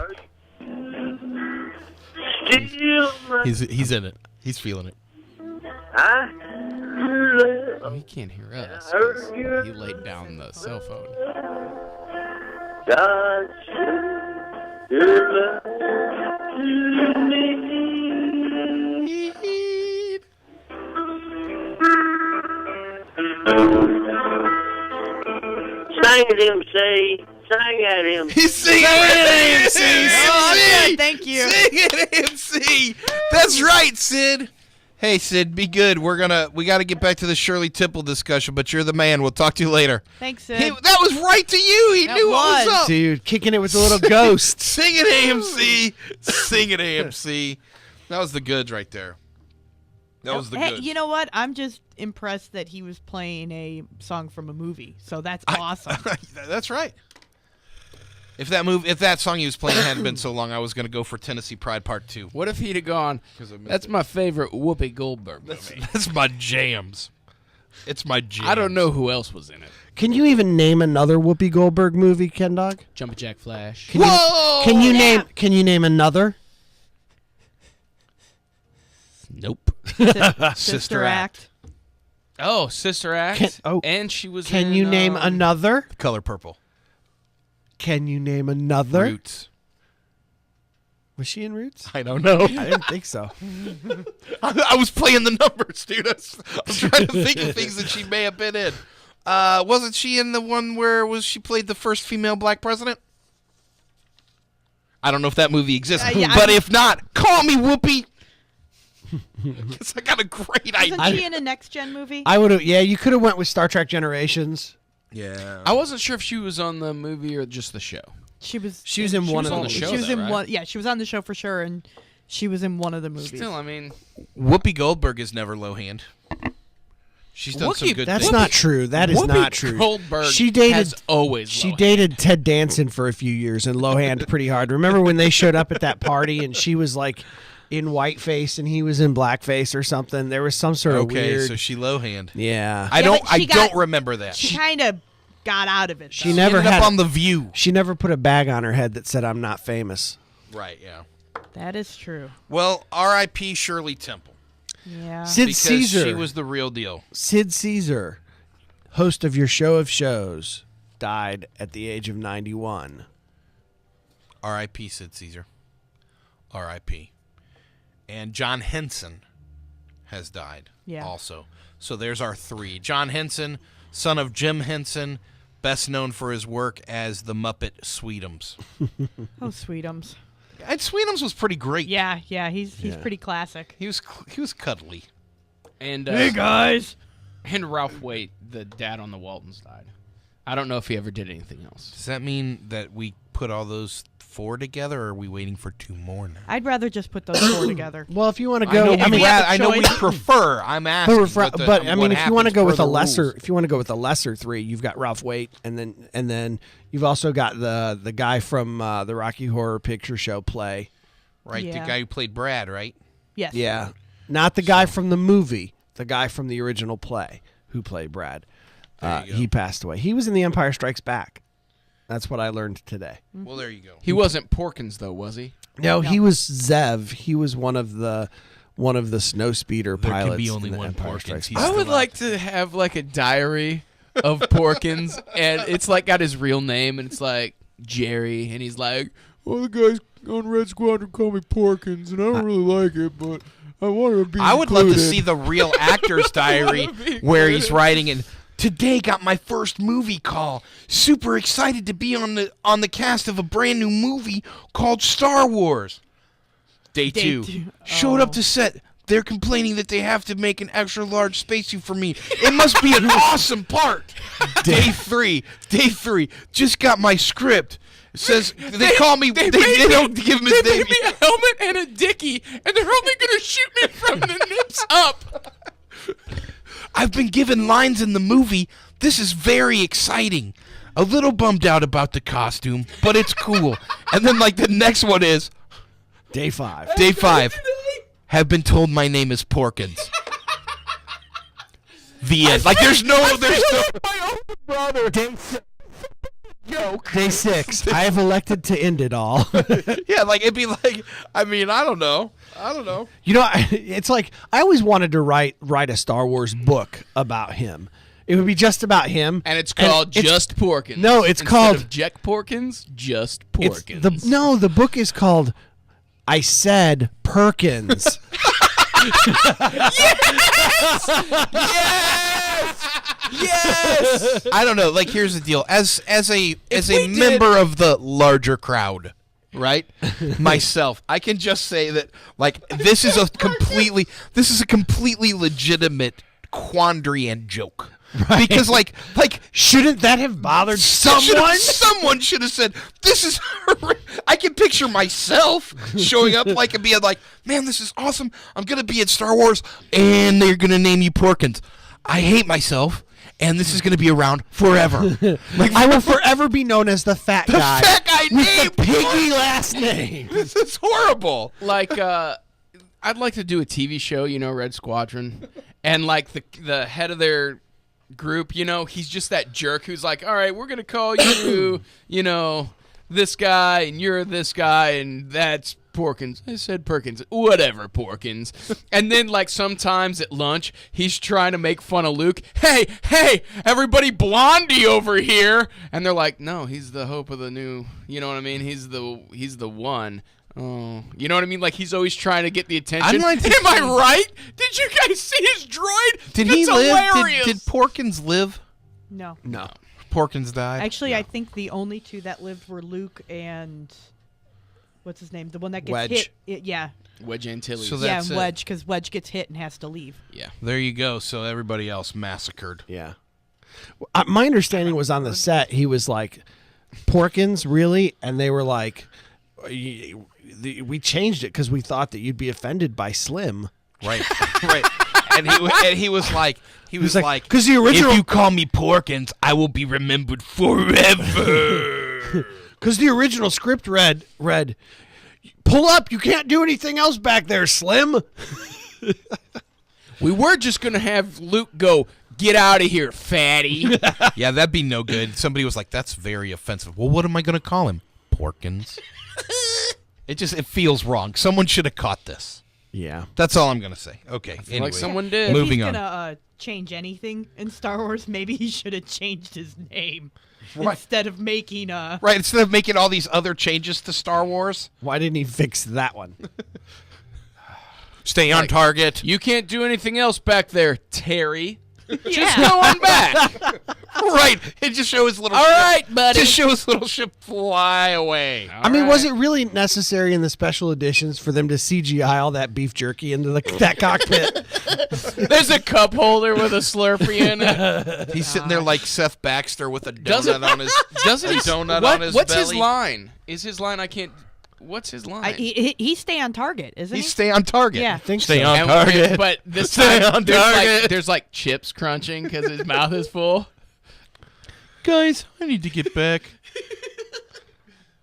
Still my He's in it. He's feeling it. I Oh, he can't hear us. heard 'cause you. He laid down the cell phone. God your love to me. Sing it, MC. Sing at him. He's singing it, AMC. Oh, good. Thank you. Sing it, AMC. That's right, Sid. Hey, Sid, be good. We got to get back to the Shirley Temple discussion, but you're the man. We'll talk to you later. Thanks, Sid. That was right to you. He That knew what was was. up. Dude, kicking it with a little ghost. Sing it, AMC. Sing it, AMC. That was the goods right there. That was the Hey, goods. you know what? I'm just impressed that he was playing a song from a movie. So that's awesome. That's right. If that song he was playing hadn't been so long, I was going to go for Tennessee Pride Part 2. What if he'd have gone? 'Cause I missed That's it. my favorite Whoopi Goldberg movie. That's my jams. It's my jams. I don't know who else was in it. Can you even name another Whoopi Goldberg movie, Ken Dog? Jumpin' Jack Flash. Whoa! Can you name another? Nope. Sister Act. Oh, Sister Act. And she was. Can in, you name another? Color Purple. Can you name another? Roots. Was she in Roots? I don't know. I didn't think so. I was playing the numbers, dude. I was trying to think of things that she may have been in. Wasn't she in the one where she played the first female black president? I don't know if that movie exists, yeah, but if not, call me Whoopi. Because I got a great idea. Wasn't she in a Next Gen movie? I would have. Yeah, you could have went with Star Trek Generations. Yeah. I wasn't sure if she was on the movie or just the show. She was. She was in one was of on the the show. She was though, in right? one. Yeah, she was on the show for sure, and she was in one of the movies. Still, I mean, Whoopi Goldberg is never low-hand. She's done some Whoopi- good That's things. not true. That is Whoopi not true. Goldberg She dated. has always. She low-hand. dated Ted Danson for a few years and low-handed pretty hard. Remember when they showed up at that party and she was like in whiteface and he was in blackface or something? There was some sort of Okay, weird. so she low-hand. Yeah. I Yeah, don't. but she I don't got- remember that. She kind of got out of it. She though. never ended had. up on The View. She never put a bag on her head that said "I'm not famous." Right. Yeah. That is true. Well, R.I.P. Shirley Temple. Yeah. Sid Because Caesar. she was the real deal. Sid Caesar, host of your show of shows, died at the age of 91. R.I.P. Sid Caesar. R.I.P. And John Henson has died Yeah. also. So there's our three. John Henson, son of Jim Henson, best known for his work as the Muppet Sweetums. Oh, Sweetums. And Sweetums was pretty great. Yeah, he's pretty classic. He was cuddly. And guys. and Ralph Waite, the dad on the Waltons, died. I don't know if he ever did anything else. Does that mean that we put all those four together, or are we waiting for two more now? I'd rather just put those four together. Well, if you want to I go, know, if we we have a I know we choice. prefer. I'm asking, but I mean, if you want to go with a lesser, rules. if you want to go with a lesser three, you've got Ralph Waite, and then you've also got the guy from the Rocky Horror Picture Show play. right, the Yeah. guy who played Brad, right? Yes. Yeah, not the guy from the movie, the guy from the original play who played Brad. There you go. He passed away. He was in The Empire Strikes Back. That's what I learned today. Well, there you go. He wasn't Porkins though, was he? No, he was Zev. He was one of the one of the snowspeeder There pilots. can be only in the one Empire Porkins. Strikes He's Back. I would still like to have like a diary of Porkins, and it's like got his real name, and it's like Jerry, and he's like, "Well, the guys on Red Squadron call me Porkins, and I don't really like it, but I want to be." I would love to included." see the real actor's diary be where he's writing and today got my first movie call. Super excited to be on the cast of a brand new movie called Star Wars. Day two. Showed up to set. They're complaining that they have to make an extra large spacesuit for me. It must be an awesome part. Day three. Just got my script. It says they call me. They don't give him his They name. made me a helmet and a dickie, and they're only gonna shoot me from the nips up. I've been given lines in the movie. This is very exciting. A little bummed out about the costume, but it's cool. And then like the next one is Day 5. Day 5. Have been told my name is Porkins. The end. Like there's no My own brother. Day 6. I have elected to end it all. yeah, like it'd be like I mean, I don't know. You know, it's like I always wanted to write a Star Wars book about him. It would be just about him, And it's called it's- Just Porkins. No, it's Instead called- of Jack Porkins, Just it's Porkins. the book is called I Said Perkins. Yes. I don't know. Like here's the deal. As a we member of the larger crowd, right? Myself, I can just say that like this is a completely legitimate quandary and joke. Because like Shouldn't that have bothered someone? someone should have said this is I can picture myself showing up like and being like, man, this is awesome. I'm gonna be in Star Wars and they're gonna name you Porkins. I hate myself and this is gonna be around forever. Like I will forever be known as the fat guy. fat guy with named the piggy last name. this is horrible. Like, I'd like to do a TV show, you know, Red Squadron, and like the head of their group, you know, he's just that jerk who's like, all right, we're gonna call you, you know, this guy, and you're this guy, and that's Porkins. I said Perkins. Whatever, Porkins. And then, like, sometimes at lunch, he's trying to make fun of Luke. Hey, everybody, Blondie over here. And they're like, no, he's the hope of the new, you know what I mean? He's the one. Oh, you know what I mean? Like, he's always trying to get the attention. I'd like to Am I see- right? Did you guys see his droid? Did It's he live? hilarious. Did Porkins live? No. No. Porkins died. Actually, I think the only two that lived were Luke and what's his name? The one that gets Wedge. hit. Yeah. Wedge Antilles. So Yeah, That's it. Wedge, because Wedge gets hit and has to leave. Yeah. There you go. So everybody else massacred. Yeah. My understanding was on the set, he was like, Porkins, really? And they were like, we changed it because we thought that you'd be offended by Slim. Right. Right. And he was like, because the original, if you call me Porkins, I will be remembered forever. because the original script read, pull up, you can't do anything else back there, Slim. We were just going to have Luke go, get out of here, fatty. Yeah, that'd be no good. Somebody was like, that's very offensive. Well, what am I going to call him? Porkins. It feels wrong. Someone should have caught this. Yeah. That's all I'm going to say. Okay. like Anyway. someone did. If Moving he's on. gonna change anything in Star Wars, maybe he should have changed his name Right. instead of making Right, instead of making all these other changes to Star Wars, Why didn't he fix that one? stay on target. You can't do anything else back there, Terry. Yeah. Go on back. Right. It just shows his little All ship. right, buddy. Just show his little ship fly away. I mean, was it really necessary in the special editions for them to CGI all that beef jerky into that cockpit? There's a cup holder with a Slurpee in it. He's sitting there like Seth Baxter with a Doesn't- donut on his Doesn't he? donut what- on his what's belly. his line? Is his line? I can't. What's his line? He stay on target, isn't He he? stay on target. Yeah. I think stay so. on And- target. But this Stay time on there's target. there's like chips crunching because his mouth is full. Guys, I need to get back.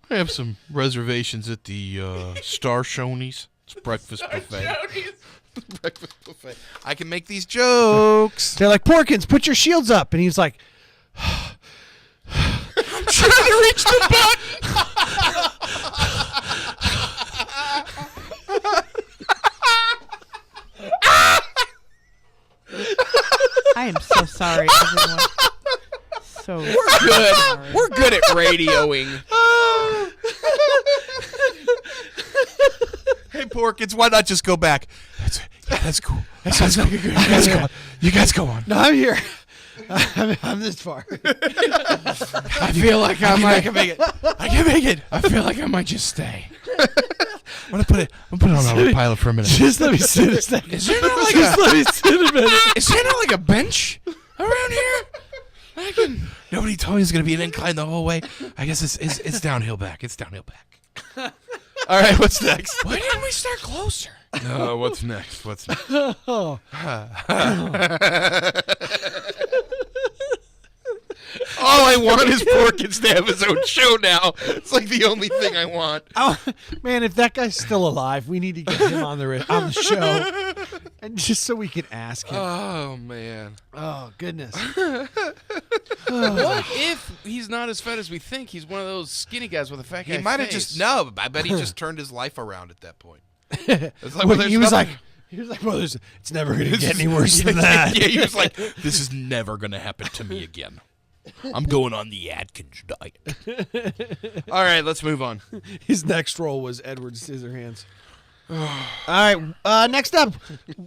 I have some reservations at the Star Shoney's. It's breakfast buffet. Breakfast buffet. I can make these jokes. They're like, Porkins, put your shields up. And he's like, Trying to reach the button. I am so sorry, everyone. So Good. We're good at radioing. Hey, Porkins, why not just go back? That's cool. That sounds like a good. You guys go on. No, I'm here. I'm this far. I feel like I can make it. I can make it. I feel like I might just stay. I'm gonna put it on autopilot for a minute. Just let me sit a second. Is there not like Just let me sit a minute. Is there not like a bench around here? I can. Nobody told me it was gonna be an incline the whole way. I guess it's downhill back. It's downhill back. All right, what's next? Why didn't we start closer? No, what's next? What's next? All I want is Porkins to have his own show now. It's like the only thing I want. Oh, man, if that guy's still alive, we need to get him on the show, and just so we can ask him. Oh man. Oh goodness. What if he's not as fat as we think? He's one of those skinny guys with a fat guy He might have face. just no. I bet he just turned his life around at that point. It's like, well, he was like, well, it's never gonna get any worse than that. Yeah, he was like, this is never gonna happen to me again. I'm going on the Atkins diet. All right, let's move on. His next role was Edward Scissorhands. All right, next up,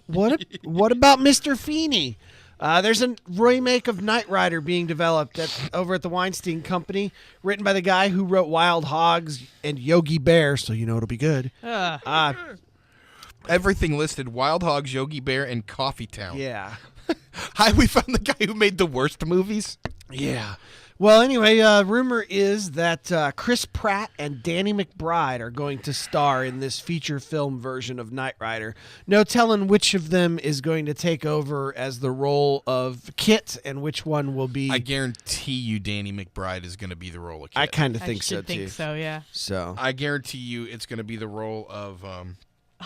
what about Mr. Feeney? There's a remake of Knight Rider being developed over at the Weinstein Company, written by the guy who wrote Wild Hogs and Yogi Bear, so you know it'll be good. Everything listed: Wild Hogs, Yogi Bear, and Coffee Town. Yeah. Hi, we found the guy who made the worst movies. Yeah. Well, anyway, rumor is that Chris Pratt and Danny McBride are going to star in this feature film version of Knight Rider. No telling which of them is going to take over as the role of Kit and which one will be. I guarantee you, Danny McBride is going to be the role of Kit. I kind of I think so should too. think so, yeah. So. I guarantee you, it's going to be the role of.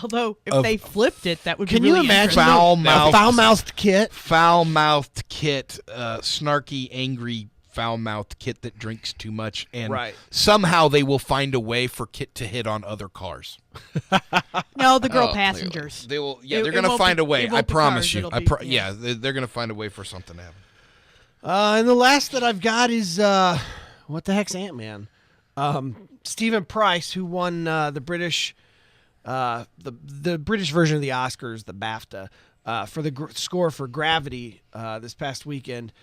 Although if they flipped it, that would Can be really you imagine interesting. foul-mouthed Kit? Foul-mouthed Kit, snarky, angry, foul-mouthed Kit that drinks too much, and Right. somehow they will find a way for Kit to hit on other cars. No, the girl Oh, passengers. They will, yeah, It- they're it going to won't find be- a way. it I won't be promise cars, you. it'll be- Yeah, they're going to find a way for something to happen. And the last that I've got is what the heck's Ant-Man? Stephen Price, who won the British, the British version of the Oscars, the BAFTA, for the score for Gravity this past weekend.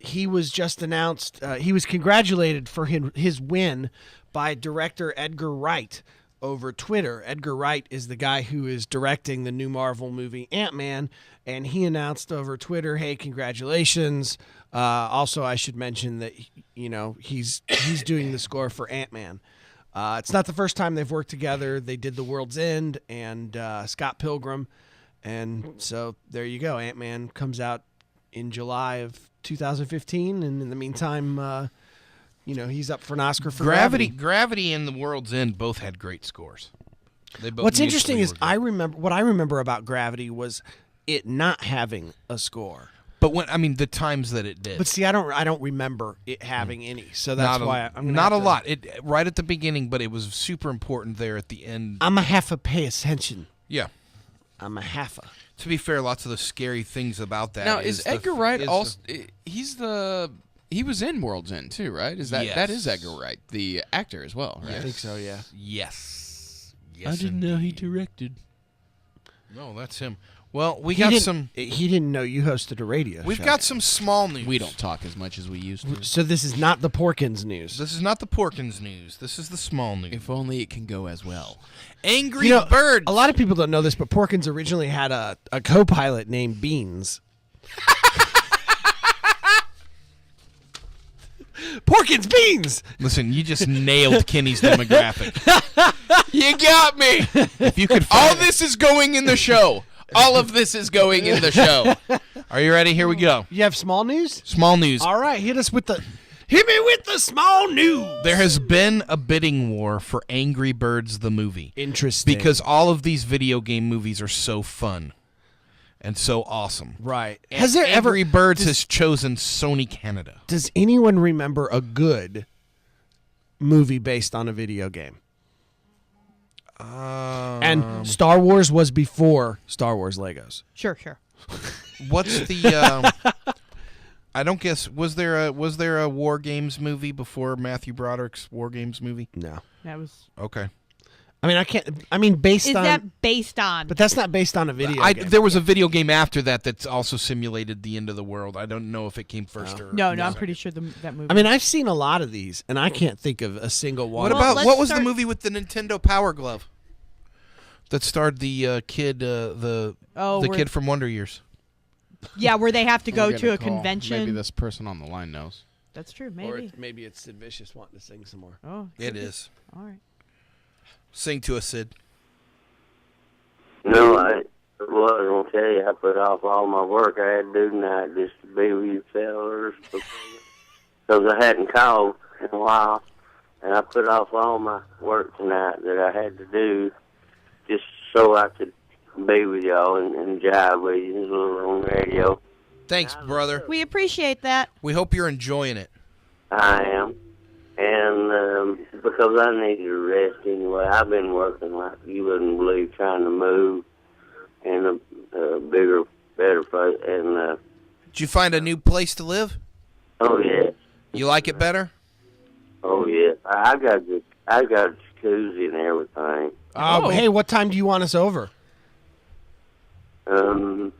He was just announced. He was congratulated for his win by director Edgar Wright over Twitter. Edgar Wright is the guy who is directing the new Marvel movie Ant-Man, and he announced over Twitter, "Hey, congratulations!" Also, I should mention that he's doing the score for Ant-Man. It's not the first time they've worked together. They did The World's End and Scott Pilgrim, and so there you go. Ant-Man comes out in July of 2015, and in the meantime, he's up for an Oscar for Gravity and The World's End both had great scores. They both What's interesting musically is were good. what I remember about Gravity was it not having a score. But the times that it did. But see, I don't remember it having any. So that's why I'm gonna not have a to- lot. It right at the beginning, but it was super important there at the end. I'm a half a pay attention. Yeah. I'm a half a. To be fair, lots of the scary things about that. Now, is Edgar Wright is also? He was in World's End too, right? Is that that is Yes. Edgar Wright, the actor as well, right? I think so. Yeah. Yes. I didn't know he directed. No, that's him. Well, we He got didn't- some. He didn't know you hosted a radio. We've show. got some small news. We don't talk as much as we used to. So this is not the Porkins news. This is not the Porkins news. This is the small news. If only it can go as well. Angry Birds. A lot of people don't know this, but Porkins originally had a co-pilot named Beans. Porkins Beans. Listen, you just nailed Kenny's demographic. You got me. If you could All find this is going in the show. All of this is going in the show. Are you ready? Here we go. You have small news? Small news. All right, hit me with the small news. There has been a bidding war for Angry Birds the movie. Interesting. Because all of these video game movies are so fun and so awesome. right. And Has there ever Angry Birds has chosen Sony Canada. Does anyone remember a good movie based on a video game? And Star Wars was before Star Wars Legos. Sure. What's the? I don't guess. Was there a War Games movie before Matthew Broderick's War Games movie? No. That was. Okay. I mean, I can't. I mean, based Is on. that based on? But that's not based on a video game. There was a video game after that that's also simulated the end of the world. I don't know if it came first or no, I'm pretty sure that movie. I mean, I've seen a lot of these, and I can't think of a single one. What Well, about let's what was start- the movie with the Nintendo Power Glove that starred the kid, the where- kid from Wonder Years? yeah, where they have to go We're to getting a call. convention. Maybe this person on the line knows. That's true. Or Maybe. maybe it's Sid Vicious wanting to sing some more. Oh, It is. all right. Sing to us, Sid. No, I was gonna tell you I put off all my work I had to do tonight just to be with you fellas because I hadn't called in a while, and I put off all my work tonight that I had to do just so I could be with y'all and jive with you a little on the radio. Thanks, brother. We appreciate that. We hope you're enjoying it. I am. And because I need to rest anyway, I've been working like you wouldn't believe, trying to move in a bigger, better place. And, Did you find a new place to live? oh, yeah. You like it better? Oh, yeah. I got a jacuzzi and everything. Oh, hey, what time do you want us over? Anytime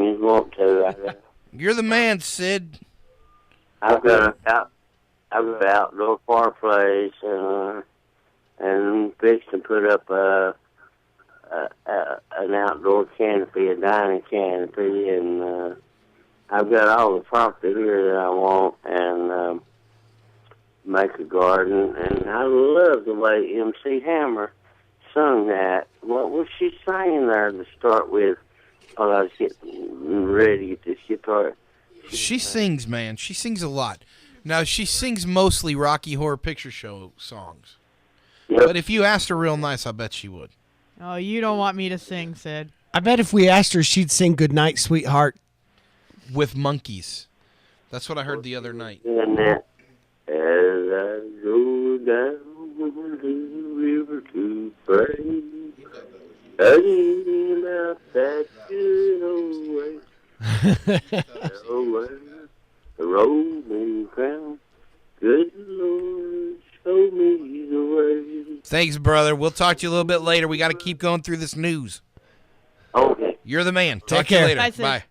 you want to. You're the man, Sid. I've got an outdoor fireplace and fixed to put up an outdoor canopy, a dining canopy, and I've got all the property here that I want, and make a garden. And I love the way MC Hammer sung that. What was she saying there to start with? Oh, I was getting ready to get this guitar. She sings, man. She sings a lot. Now, she sings mostly Rocky Horror Picture Show songs. Yep. But if you asked her real nice, I bet she would. Oh, you don't want me to sing, Sid. I bet if we asked her, she'd sing "Goodnight, Sweetheart." With monkeys. That's what I heard the other night. And that, as I go down the river to pray, again about that good old way, the rolling crown, good Lord, show me the way. Thanks, brother. We'll talk to you a little bit later. We got to keep going through this news. Okay. You're the man. Take Talk to you care. later. Bye, Sid. Bye.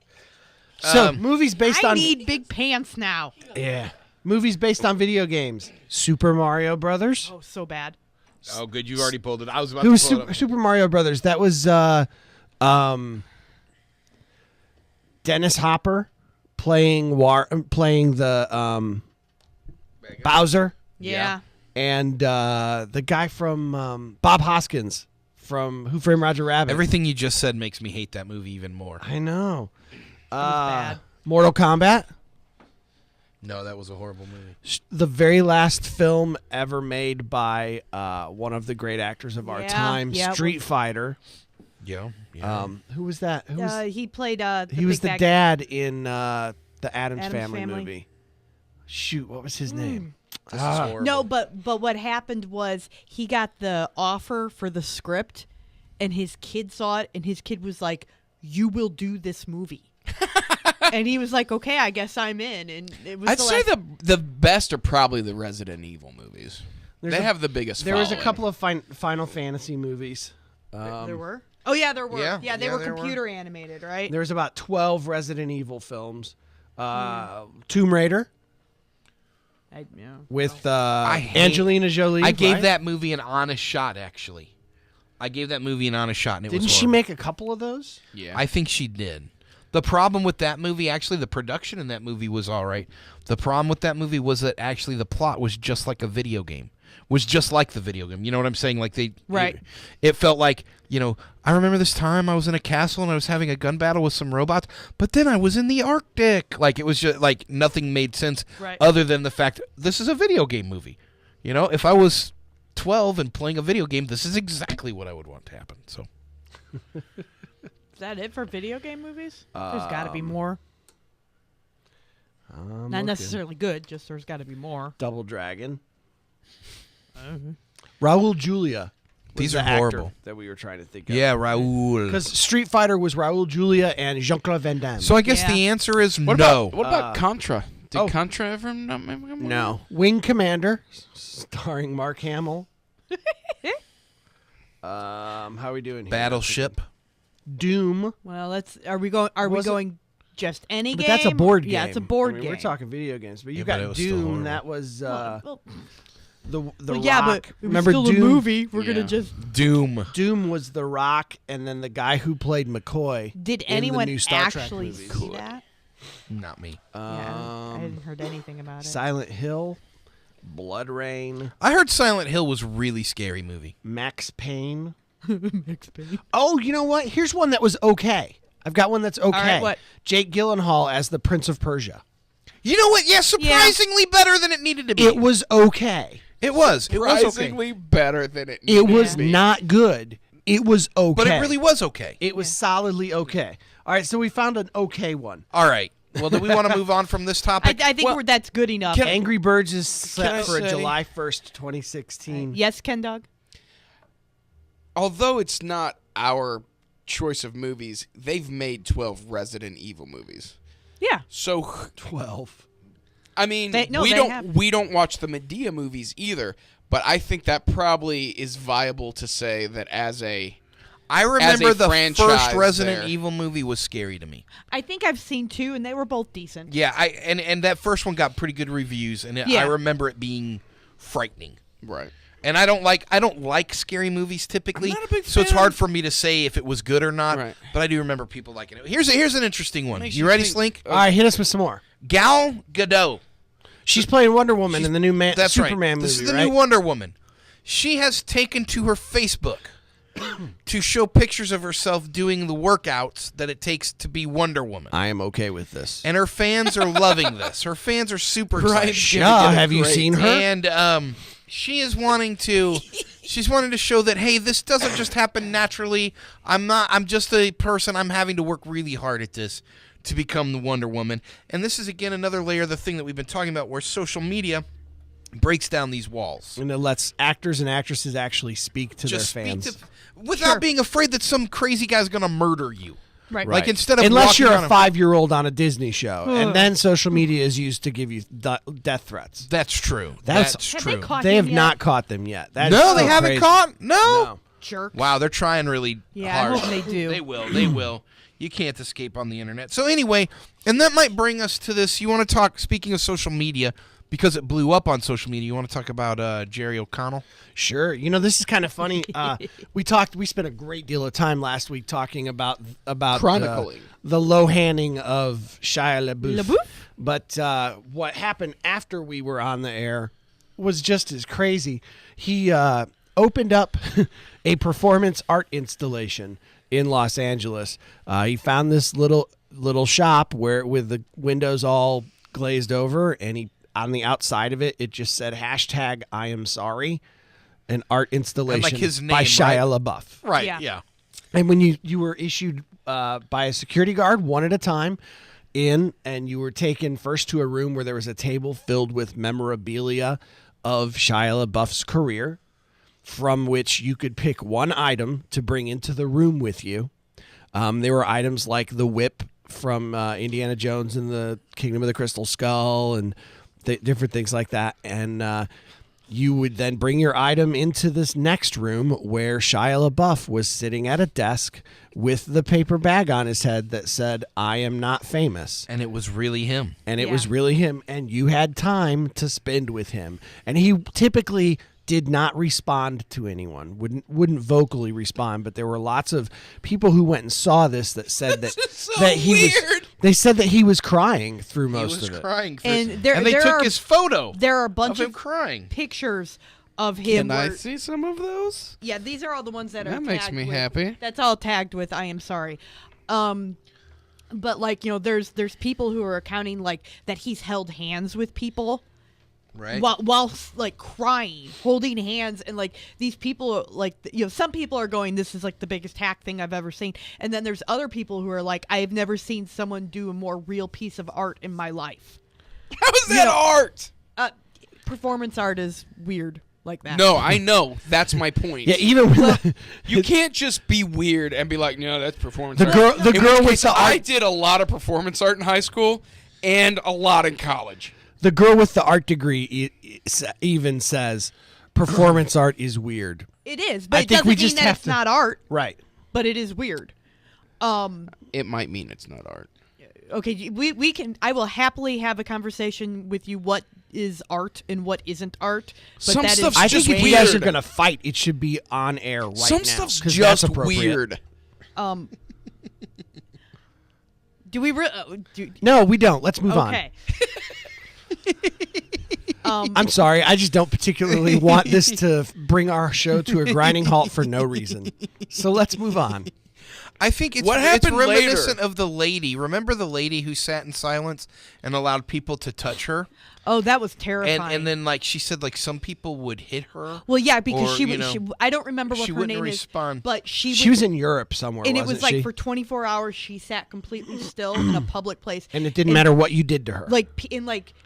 So, movies based I on need big pants now. movies based on video games. Super Mario Brothers. Oh, so bad. Oh, good. You already pulled it. I was about Who was to pull it up. Super Mario Brothers? That was Dennis Hopper playing the Bowser, Yeah. and the guy from Bob Hoskins from Who Framed Roger Rabbit. Everything you just said makes me hate that movie even more. I know. bad. Mortal Kombat, No, that was a horrible movie. the very last film ever made by one of the great actors of our Yeah, time, yeah, it Street was- Fighter. Yeah. Who was that? Who was He played he was big the bad- dad in the Addams Addams Family Family. movie. Shoot, what was his name? This is horrible. No, but what happened was he got the offer for the script, and his kid saw it, and his kid was like, "You will do this movie," and he was like, "Okay, I guess I'm in." And it was I'd the say last- the best are probably the Resident Evil movies. There's They a- have the biggest. There was a following. couple of Final Fantasy movies. there were. Oh yeah, there were. yeah, Yeah, they yeah, were there were. computer animated, right? There's about 12 Resident Evil films. Tomb Raider with hate- Angelina Jolie. I gave right? that movie an honest shot, actually. I gave that movie an honest shot, and it Didn't was she horrible. make a couple of those? Yeah. I think she did. The problem with that movie, actually, the production in that movie was all right. The problem with that movie was that actually the plot was just like a video game. Was just like the video game. You know what I'm saying? Like Right. It felt like, I remember this time I was in a castle and I was having a gun battle with some robots, but then I was in the Arctic. Like it was just like nothing made sense Right. other than the fact this is a video game movie. If I was 12 and playing a video game, this is exactly what I would want to happen. So Is that it for video game movies? There's got to be more. Not necessarily good, just there's got to be more. Double Dragon. Raul Julia. was These the are actor horrible. that we were trying to think of. Yeah, Raul. Because Street Fighter was Raul Julia and Jean-Claude Van Damme. So I guess Yeah. the answer is What no. about Contra? Did oh. Contra ever not make a movie? no. Wing Commander, starring Mark Hamill. How are we doing here? Battleship. Doom. Well, are we going just any But game? that's a board game. Yeah, it's a board I mean, game. We're talking video games, but you Yeah, but it got was still Doom. horrible. That was Well, the well, yeah, Rock. but it was Remember still Doom? a movie. We're Yeah. gonna just. Doom. Doom was the Rock, and then the guy who played McCoy. Did in the anyone new Star Trek actually movies. see that? Not me. Yeah, I hadn't heard anything about it. Silent Hill, Blood Rain, I heard Silent Hill was a really scary movie. Max Payne. Mixed bag. Oh, you know what? Here's one that was okay. I've got one that's okay. right, what? Jake Gyllenhaal as the Prince of Persia. You know what? Yeah, surprisingly better than it needed to be. It was okay. It was. It was okay. Surprisingly better than it. It was to be. not good. It was okay. But it really was okay. It was solidly okay. All right, so we found an okay one. All right. Well, do we want to move on from this topic? I think that's good enough. Angry Birds is Can I set for say- July 1st, 2016. Yes, Ken Dog. Although it's not our choice of movies, they've made 12 Resident Evil movies. Yeah. So 12. I mean, They have. we don't watch the Medea movies either, but I think that probably is viable to say that as a I remember the franchise first Resident there. Evil movie was scary to me. I think I've seen two, and they were both decent. Yeah, and that first one got pretty good reviews, and Yeah. I remember it being frightening. right. And I don't like scary movies typically, I'm not a big so it's fan. hard for me to say if it was good or not. Right. But I do remember people liking it. Here's an interesting one. Makes You you ready, think- Slink? All right, hit us with some more. Gal Gadot. She's playing Wonder Woman in the new That's Superman right. movie, This is the right? new Wonder Woman. She has taken to her Facebook to show pictures of herself doing the workouts that it takes to be Wonder Woman. I am okay with this. And her fans are loving this. Her fans are super Brian excited. Shaw, have you seen her? And she is wanting to she's wanting to show that, hey, this doesn't just happen naturally. I'm just a person. I'm having to work really hard at this to become the Wonder Woman. And this is again another layer of the thing that we've been talking about where social media breaks down these walls. And it lets actors and actresses actually speak to Just their speak fans. to without being afraid that some crazy guy's going to murder you. Right. Like instead of Unless walking you're around a 5-year-old on a Disney show, and then social media is used to give you death threats. That's true. That's- That's Have true. they caught They him have yet? not caught them yet. That is No, they so haven't crazy. caught. No. Jerks. Wow, they're trying really Yeah, I hard. hope they do. They will. They will. You can't escape on the internet. So anyway, and that might bring us to this. You want to talk, speaking of social media, because it blew up on social media, you want to talk about Jerry O'Connell? Sure. You know, this is kind of funny. We spent a great deal of time last week talking about Chronicling. the low-handing of Shia LaBeouf. LaBeouf? But what happened after we were on the air was just as crazy. He opened up a performance art installation in Los Angeles. He found this little shop where with the windows all glazed over, and he on the outside of it just said #I am sorry, an art installation his name, by Shia LaBeouf. Right. Yeah. Yeah. And when you were issued by a security guard one at a time in, and you were taken first to a room where there was a table filled with memorabilia of Shia LaBeouf's career, from which you could pick one item to bring into the room with you. There were items like the whip from Indiana Jones and the Kingdom of the Crystal Skull and different things like that. And you would then bring your item into this next room where Shia LaBeouf was sitting at a desk with the paper bag on his head that said, "I am not famous." And it was really him. And it Yeah. was really him, and you had time to spend with him. And he typically did not respond to anyone, wouldn't vocally respond, but there were lots of people who went and saw this that said that that he was they said that he was crying through He most was of it. crying. And there they took are- his photo There are a of bunch him of crying. pictures of him. Can I where- see some of those? Yeah, these are all the ones that are That makes tagged me with- happy. That's all tagged with "I am sorry." But like, you know, there's people who are accounting like that he's held hands with people Right. while like crying, holding hands, and like these people like, you know, some people are going, "This is like the biggest hack thing I've ever seen," and then there's other people who are like, "I have never seen someone do a more real piece of art in my life." How is that art? Performance art is weird. like that. No, I know. That's my point. Yeah, even with You can't just be weird and be like, no, that's performance the art. girl, the In girl which with case, the I art, did a lot of performance art in high school and a lot in college. the girl with the art degree even says performance art is weird. It is, but I it think doesn't we mean just that have it's to- not art. Right. But it is weird. It might mean it's not art. Okay, we can. I will happily have a conversation with you. What is art and what isn't art? But Some that is stuff's I just think if you guys are weird. going to fight, it should be on air right Some now. stuff's 'cause that's just appropriate. weird. Do we? No, we don't. Let's move on. Okay. I'm sorry. I just don't particularly want this to bring our show to a grinding halt for no reason. So let's move on. I think it's, What happened it's reminiscent later? of the lady. Remember the lady who sat in silence and allowed people to touch her? Oh, that was terrifying. And then like she said like some people would hit her. well, yeah, because or, she you was. know, I don't remember what she her wouldn't name respond. is, but She was in Europe somewhere, and it wasn't was like she? for 24 hours she sat completely still in a public place, And it didn't matter what you did to her. like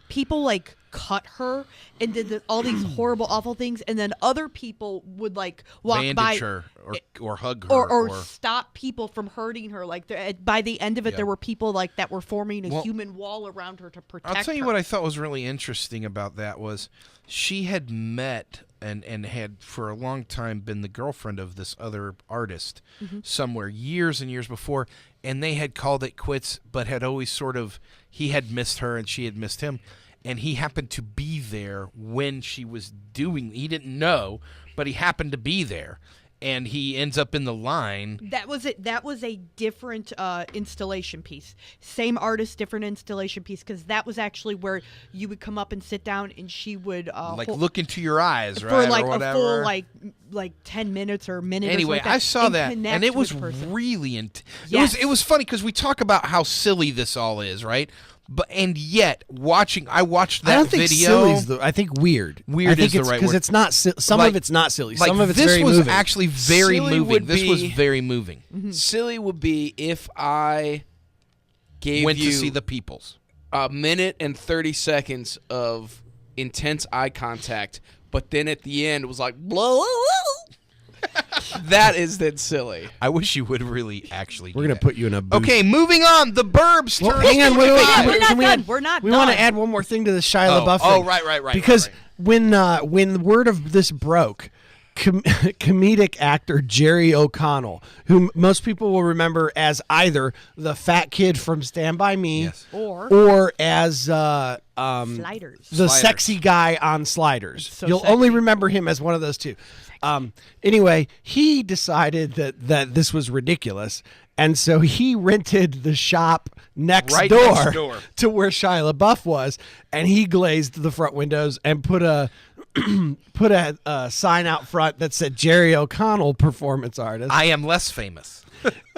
people like cut her and did all these horrible awful things, and then other people would like walk Bandage by her or hug her or stop people from hurting her. Like by the end of it, Yeah. there were people like that were forming a Well, human wall around her to protect her. I'll tell you what I thought was really interesting about that was she had met and had for a long time been the girlfriend of this other artist somewhere years and years before, and they had called it quits, but had always sort of he had missed her and she had missed him. And he happened to be there when she was doing. He didn't know, but he happened to be there, and he ends up in the line. That was it. That was a different installation piece. Same artist, different installation piece, because that was actually where you would come up and sit down, and she would Look into your eyes, right? for like or a whatever. full like 10 minutes or a minute. Anyway, or something like I saw and that, connect and it was with the person. really Yes. it was funny because we talk about how silly this all is, right? And yet I watched that I don't think video. silly's the. I think weird. Weird I think is the it's right because word. it's not. Some Like- of it's not silly. Like Some of it's this very was moving. actually very Silly moving. would This was be- very moving. Silly would be if I gave Went you to see the Peoples. a minute and 30 seconds of intense eye contact, but then at the end was like, blah, blah, blah. That is then silly. I wish you would really actually. We're do gonna that. put you in a booth. Okay, moving on. The Burbs. Well, turns hang on, wait, 25. We're not Can we done. add- We're not We want done. to add one more thing to the Shia Oh, LaBeouf oh, thing. right. Because right. when the word of this broke, comedic actor Jerry O'Connell, whom most people will remember as either the fat kid from Stand By Me, Yes. Or as sliders. the Sliders. sexy guy on Sliders. So You'll sexy. only remember him as one of those two. Anyway, he decided that this was ridiculous, and so he rented the shop next Right door next door. to where Shia LaBeouf was, and he glazed the front windows and put a sign out front that said Jerry O'Connell, performance artist, I am less famous.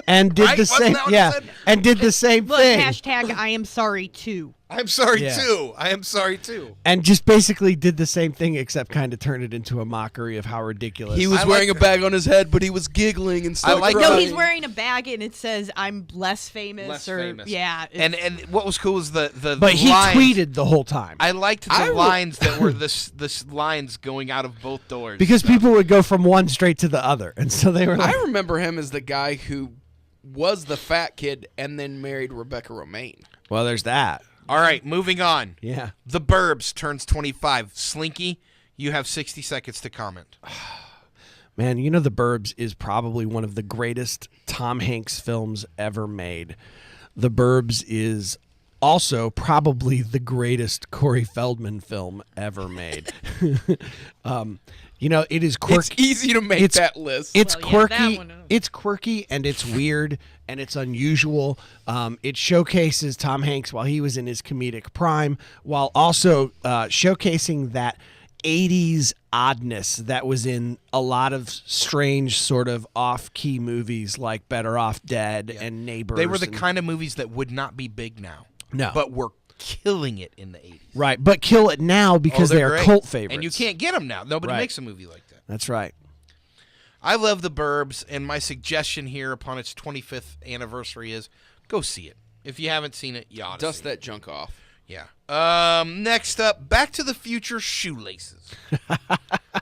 and did Right? the Wasn't same. that what it Yeah, said? and did the same Look, thing. hashtag I am sorry too. I'm sorry Yeah. too. I am sorry too. And just basically did the same thing, except kind of turned it into a mockery of how ridiculous. He was I wearing like a bag on his head, but he was giggling and stuff. like No, Right. he's wearing a bag and it says I'm less famous. Less or, famous. Yeah. it's- And what was cool was the But he lines. tweeted the whole time. I liked the I will- lines that were this lines going out of both doors. Because people would go from one straight to the other. And so they were like, I remember him as the guy who was the fat kid and then married Rebecca Romaine. well, there's that. All right, moving on. Yeah. The Burbs turns 25. Slinky, you have 60 seconds to comment. Man, you know The Burbs is probably one of the greatest Tom Hanks films ever made. The Burbs is also probably the greatest Corey Feldman film ever made. It is quirky. It's easy to make It's- that list. It's Well, yeah, that quirky. one, It's quirky and it's weird and it's unusual. It showcases Tom Hanks while he was in his comedic prime, while also showcasing that 80s oddness that was in a lot of strange sort of off-key movies like Better Off Dead and Neighbors. They were the and- kind of movies that would not be big now. No. But were killing it in the 80s. right, but kill it now because Oh, they are great. cult favorites. And you can't get them now. Nobody Right. makes a movie like that. That's right. I love The Burbs, and my suggestion here upon its 25th anniversary is go see it. If you haven't seen it, you ought to Dust see that junk off. it. Yeah. Next up, Back to the Future Shoelaces.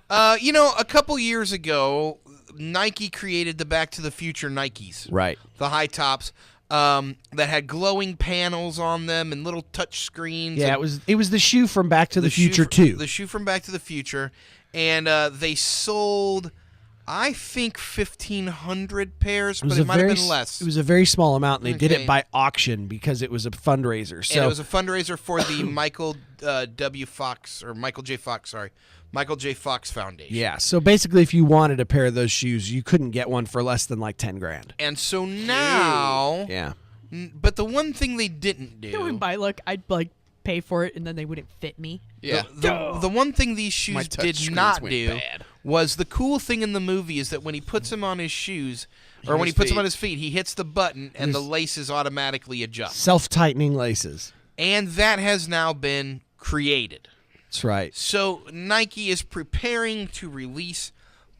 A couple years ago, Nike created the Back to the Future Nikes. Right. The high tops that had glowing panels on them and little touch screens. Yeah, and it was the shoe from Back to the Future shoe, too. The shoe from Back to the Future. And they sold, I think, 1,500 pairs, but it might have been less. It was a very small amount, and they did Okay. it by auction because it was a fundraiser. So And it was a fundraiser for the Michael J. Fox Foundation. yeah, so basically, if you wanted a pair of those shoes, you couldn't get one for less than like $10,000. And so now, Yeah. but the one thing they didn't do, Going by, look, I'd like pay for it and then they wouldn't fit me. Yeah. the one thing these My shoes touch did screens not went do bad. was the cool thing in the movie is that when he puts them on his shoes, or when he his puts them feet. on his feet, he hits the button and the laces automatically adjust. Self-tightening laces. And that has now been created. That's right. So Nike is preparing to release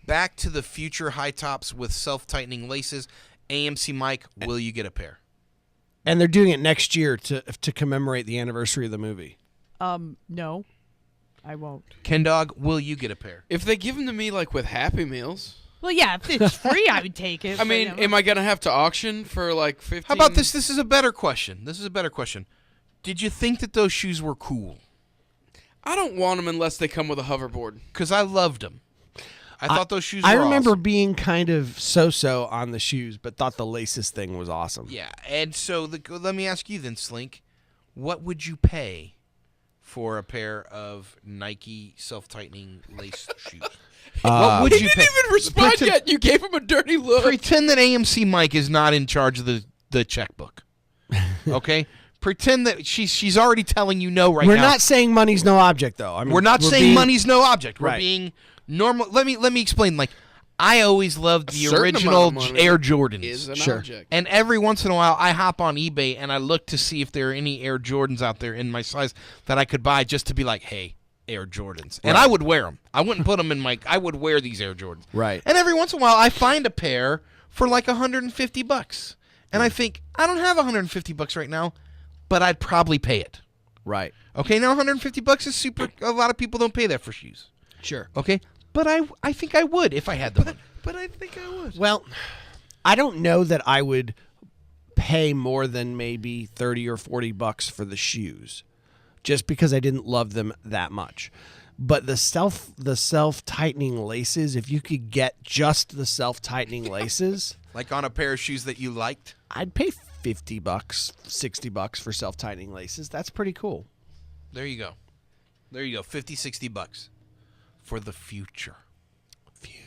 Back to the Future high tops with self-tightening laces. AMC Mike, will you get a pair? And they're doing it next year to commemorate the anniversary of the movie. No, I won't. Ken Dog, will you get a pair? If they give them to me like with Happy Meals, Well, yeah, if it's free, I would take it. I mean, am I gonna have to auction for like 15? How about this? This is a better question. Did you think that those shoes were cool? I don't want them unless they come with a hoverboard. Because I loved them. I thought those shoes were I remember awesome. being kind of so-so on the shoes, but thought the laces thing was awesome. Yeah, and so let me ask you then, Slink, what would you pay for a pair of Nike self-tightening lace shoes? What would He you didn't pay? even respond Pretend- yet. You gave him a dirty look. Pretend that AMC Mike is not in charge of the checkbook. Okay? Pretend that she's already telling you no right We're now. not saying money's no object, though. I mean, We're not saying being- money's no object. We're Right. being normal. Let me explain. Like, I always loved A the certain original amount of money Air Jordans. is an Sure. object. And every once in a while, I hop on eBay and I look to see if there are any Air Jordans out there in my size that I could buy just to be like, hey, Air Jordans. And I would wear them. I wouldn't put them in my. I would wear these Air Jordans. Right. And every once in a while, I find a pair for like $150, and I think I don't have $150 right now, but I'd probably pay it. Right. Okay, now $150 is super. A lot of people don't pay that for shoes. Sure. Okay, but I think I would if I had the money. But I think I would. Well, I don't know that I would pay more than maybe $30 or $40 for the shoes, just because I didn't love them that much. But the self tightening laces, if you could get just the self tightening laces, Like on a pair of shoes that you liked. I'd pay $50, $60 for self tightening laces. That's pretty cool. There you go. $50, $60 for the future.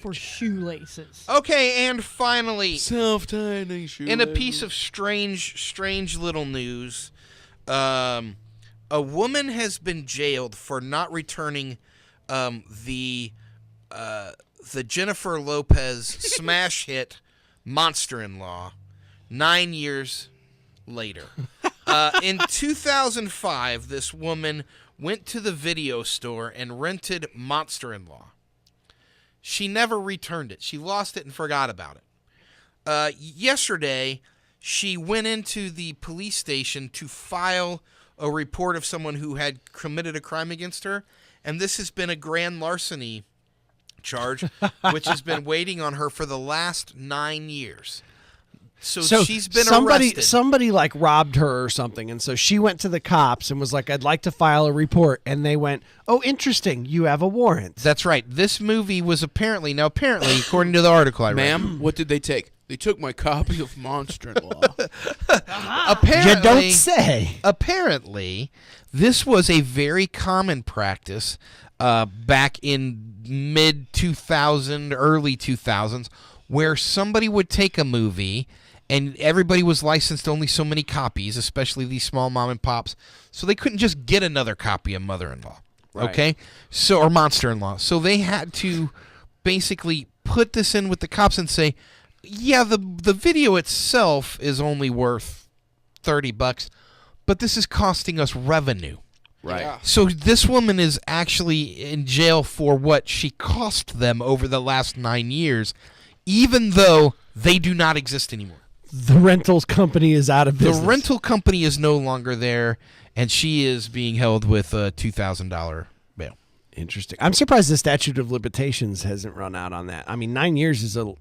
For shoelaces. Okay, and finally, Self-tightening shoe. in a piece of strange little news, a woman has been jailed for not returning the Jennifer Lopez smash hit Monster-in-Law 9 years later. In 2005, this woman went to the video store and rented Monster-in-Law. She never returned it. She lost it and forgot about it. Yesterday, she went into the police station to file a report of someone who had committed a crime against her, and this has been a grand larceny charge, which has been waiting on her for the last 9 years. So she's been arrested. Somebody like robbed her or something, and so she went to the cops and was like, "I'd like to file a report." And they went, "Oh, interesting. You have a warrant." That's right. This movie was apparently, according to the article I read, Ma'am, what did they take? They took my copy of Monster-in-Law. apparently, You don't say. Apparently, this was a very common practice back in mid-2000, early 2000s, where somebody would take a movie and everybody was licensed only so many copies, especially these small mom and pops, so they couldn't just get another copy of Mother-in-Law. Right. Okay? Or Monster-in-Law. So they had to basically put this in with the cops and say, yeah, the video itself is only worth $30, but this is costing us revenue. Right. Yeah. So this woman is actually in jail for what she cost them over the last 9 years, even though they do not exist anymore. The rentals company is out of business. The rental company is no longer there, and she is being held with a $2,000 bail. Interesting. I'm surprised the statute of limitations hasn't run out on that. I mean, 9 years is And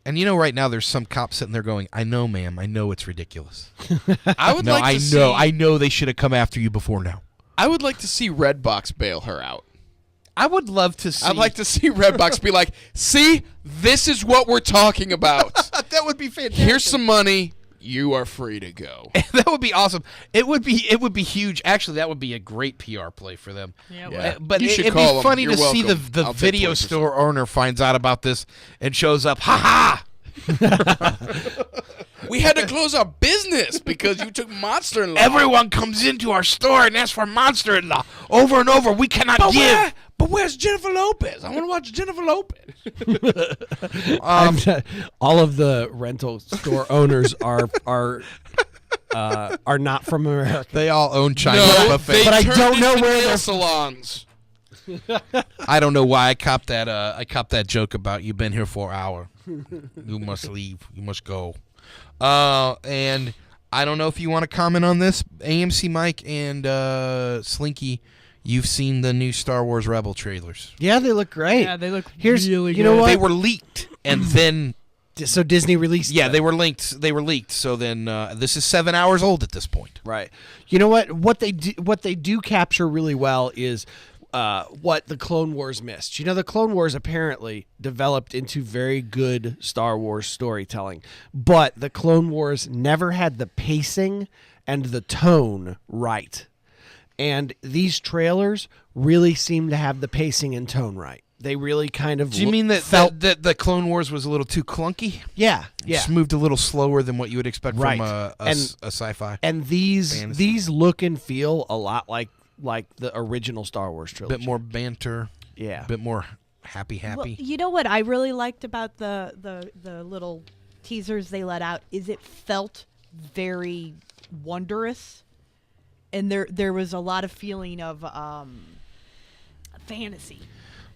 right now there's some cop sitting there going, "I know, ma'am. I know it's ridiculous. I would like to see. I know they should have come after you before now." I would like to see Redbox bail her out. I would love to see. I'd like to see Redbox be like, "See, this is what we're talking about. That would be fantastic. Here's some money. You are free to go." That would be awesome. It would be huge. Actually, that would be a great PR play for them. Yeah. But You should it'd call be them. funny You're to see welcome. the I'll take video 20%. store owner finds out about this and shows up. Ha ha! We had to close our business because you took Monster in Law. Everyone comes into our store and asks for Monster in Law over and over. We cannot give. But where's Jennifer Lopez? I want to watch Jennifer Lopez. all of the rental store owners are not from America. They all own China No, buffet. they But I turned don't know into where nail they're- salons. I don't know why I copped that. I copped that joke about you've been here for an hour. You must leave. You must go. And I don't know if you want to comment on this, AMC Mike and Slinky. You've seen the new Star Wars Rebel trailers. Yeah, they look great. Yeah, they look Here's really you know good. what? They were leaked, and then So Disney released. yeah, them. they were linked. They were leaked. So then this is 7 hours old at this point. Right. You know what? What they do capture really well is what the Clone Wars missed. You know, the Clone Wars apparently developed into very good Star Wars storytelling, but the Clone Wars never had the pacing and the tone right. And these trailers really seem to have the pacing and tone right. They really kind of Do you mean that felt that the Clone Wars was a little too clunky? yeah. Just moved a little slower than what you would expect Right. from a And- sci-fi. And these Fantasy. look and feel a lot like the original Star Wars A trilogy. bit more banter. Yeah. A bit more happy. Well, you know what I really liked about the little teasers they let out is it felt very wondrous, and there was a lot of feeling of fantasy.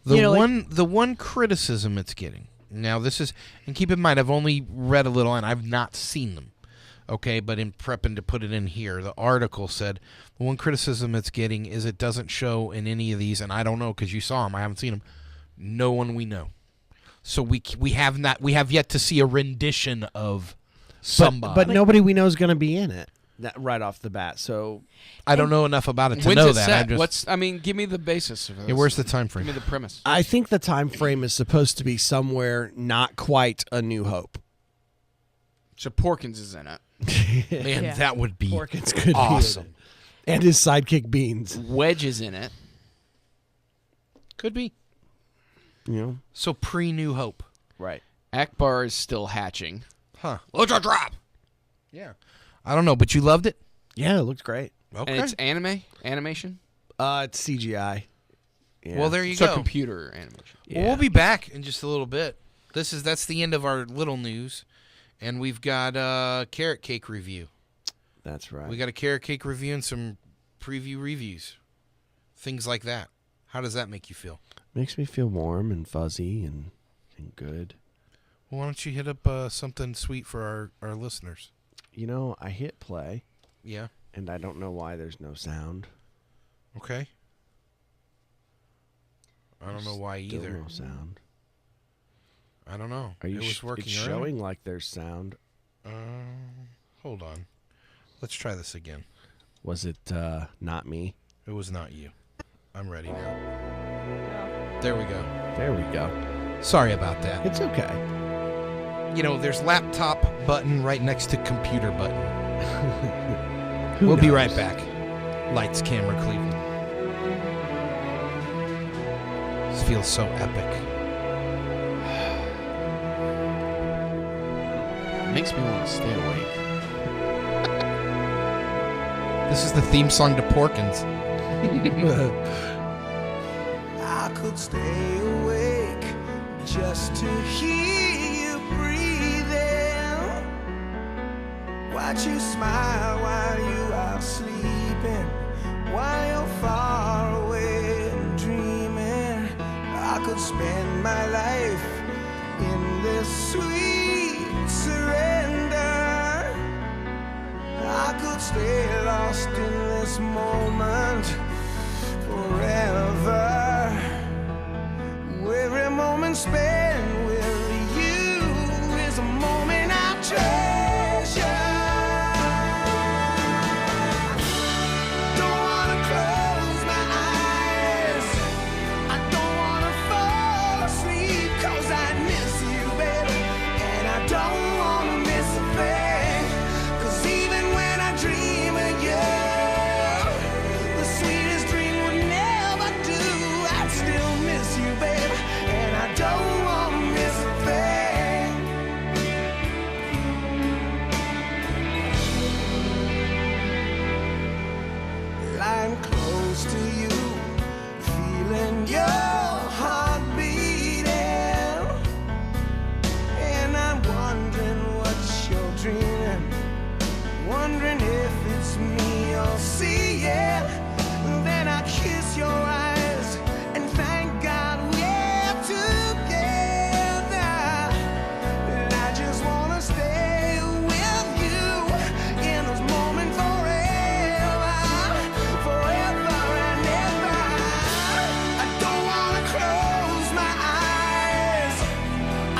The You know, like- the one criticism it's getting now, this is, and keep in mind, I've only read a little and I've not seen them. Okay, but in prepping to put it in here, the article said the one criticism it's getting is it doesn't show in any of these, and I don't know because you saw them, I haven't seen them. No one we know, so we have yet to see a rendition of somebody. But nobody we know is going to be in it right off the bat. So I don't know enough about it to When's know it that. set? I'm just, Give me the basis of this. yeah, where's the time Give me frame? the premise. I think the time frame is supposed to be somewhere not quite A New Hope. So Porkins is in it. Man, Yeah. that would be Porkins could be in awesome. it. And his sidekick Beans. Wedge is in it. Could be. You know, So pre-New Hope. right? Akbar is still hatching. Huh. Let's drop. Yeah. I don't know, but you loved it? Yeah, it looked great. Okay. And it's animation. It's CGI. Yeah. Well, there you So go. computer animation. Well, we'll be back in just a little bit. That's the end of our little news, and we've got a carrot cake review. That's right. We got a carrot cake review and some preview reviews, things like that. How does that make you feel? Makes me feel warm and fuzzy and good. Well, why don't you hit up something sweet for our listeners? You know, I hit play, Yeah. and I don't know why there's no sound. Okay. I don't know why Still either. no sound. I don't know. Are you? It was working it's earlier. showing like there's sound. Hold on. Let's try this again. Was it not me? It was not you. I'm ready now. There we go. There we go. Sorry about that. It's okay. You know, there's laptop button right next to computer button. Who We'll be knows? right back. Lights, camera, Cleveland. This feels so epic. Makes me want to stay awake. This is the theme song to Porkins. I could stay awake just to hear you breathing. Watch you smile while you are sleeping, while you're far away and dreaming. I could spend my life in this sweet surrender. I could stay lost in this moment forever. lying close to you, feeling your heart beating, and I'm wondering what you're dreaming, wondering if it's me you're seeing. Then I kiss your eyes and thank God we're together. And I just wanna stay with you in this moment forever, forever and ever. I don't wanna close my eyes,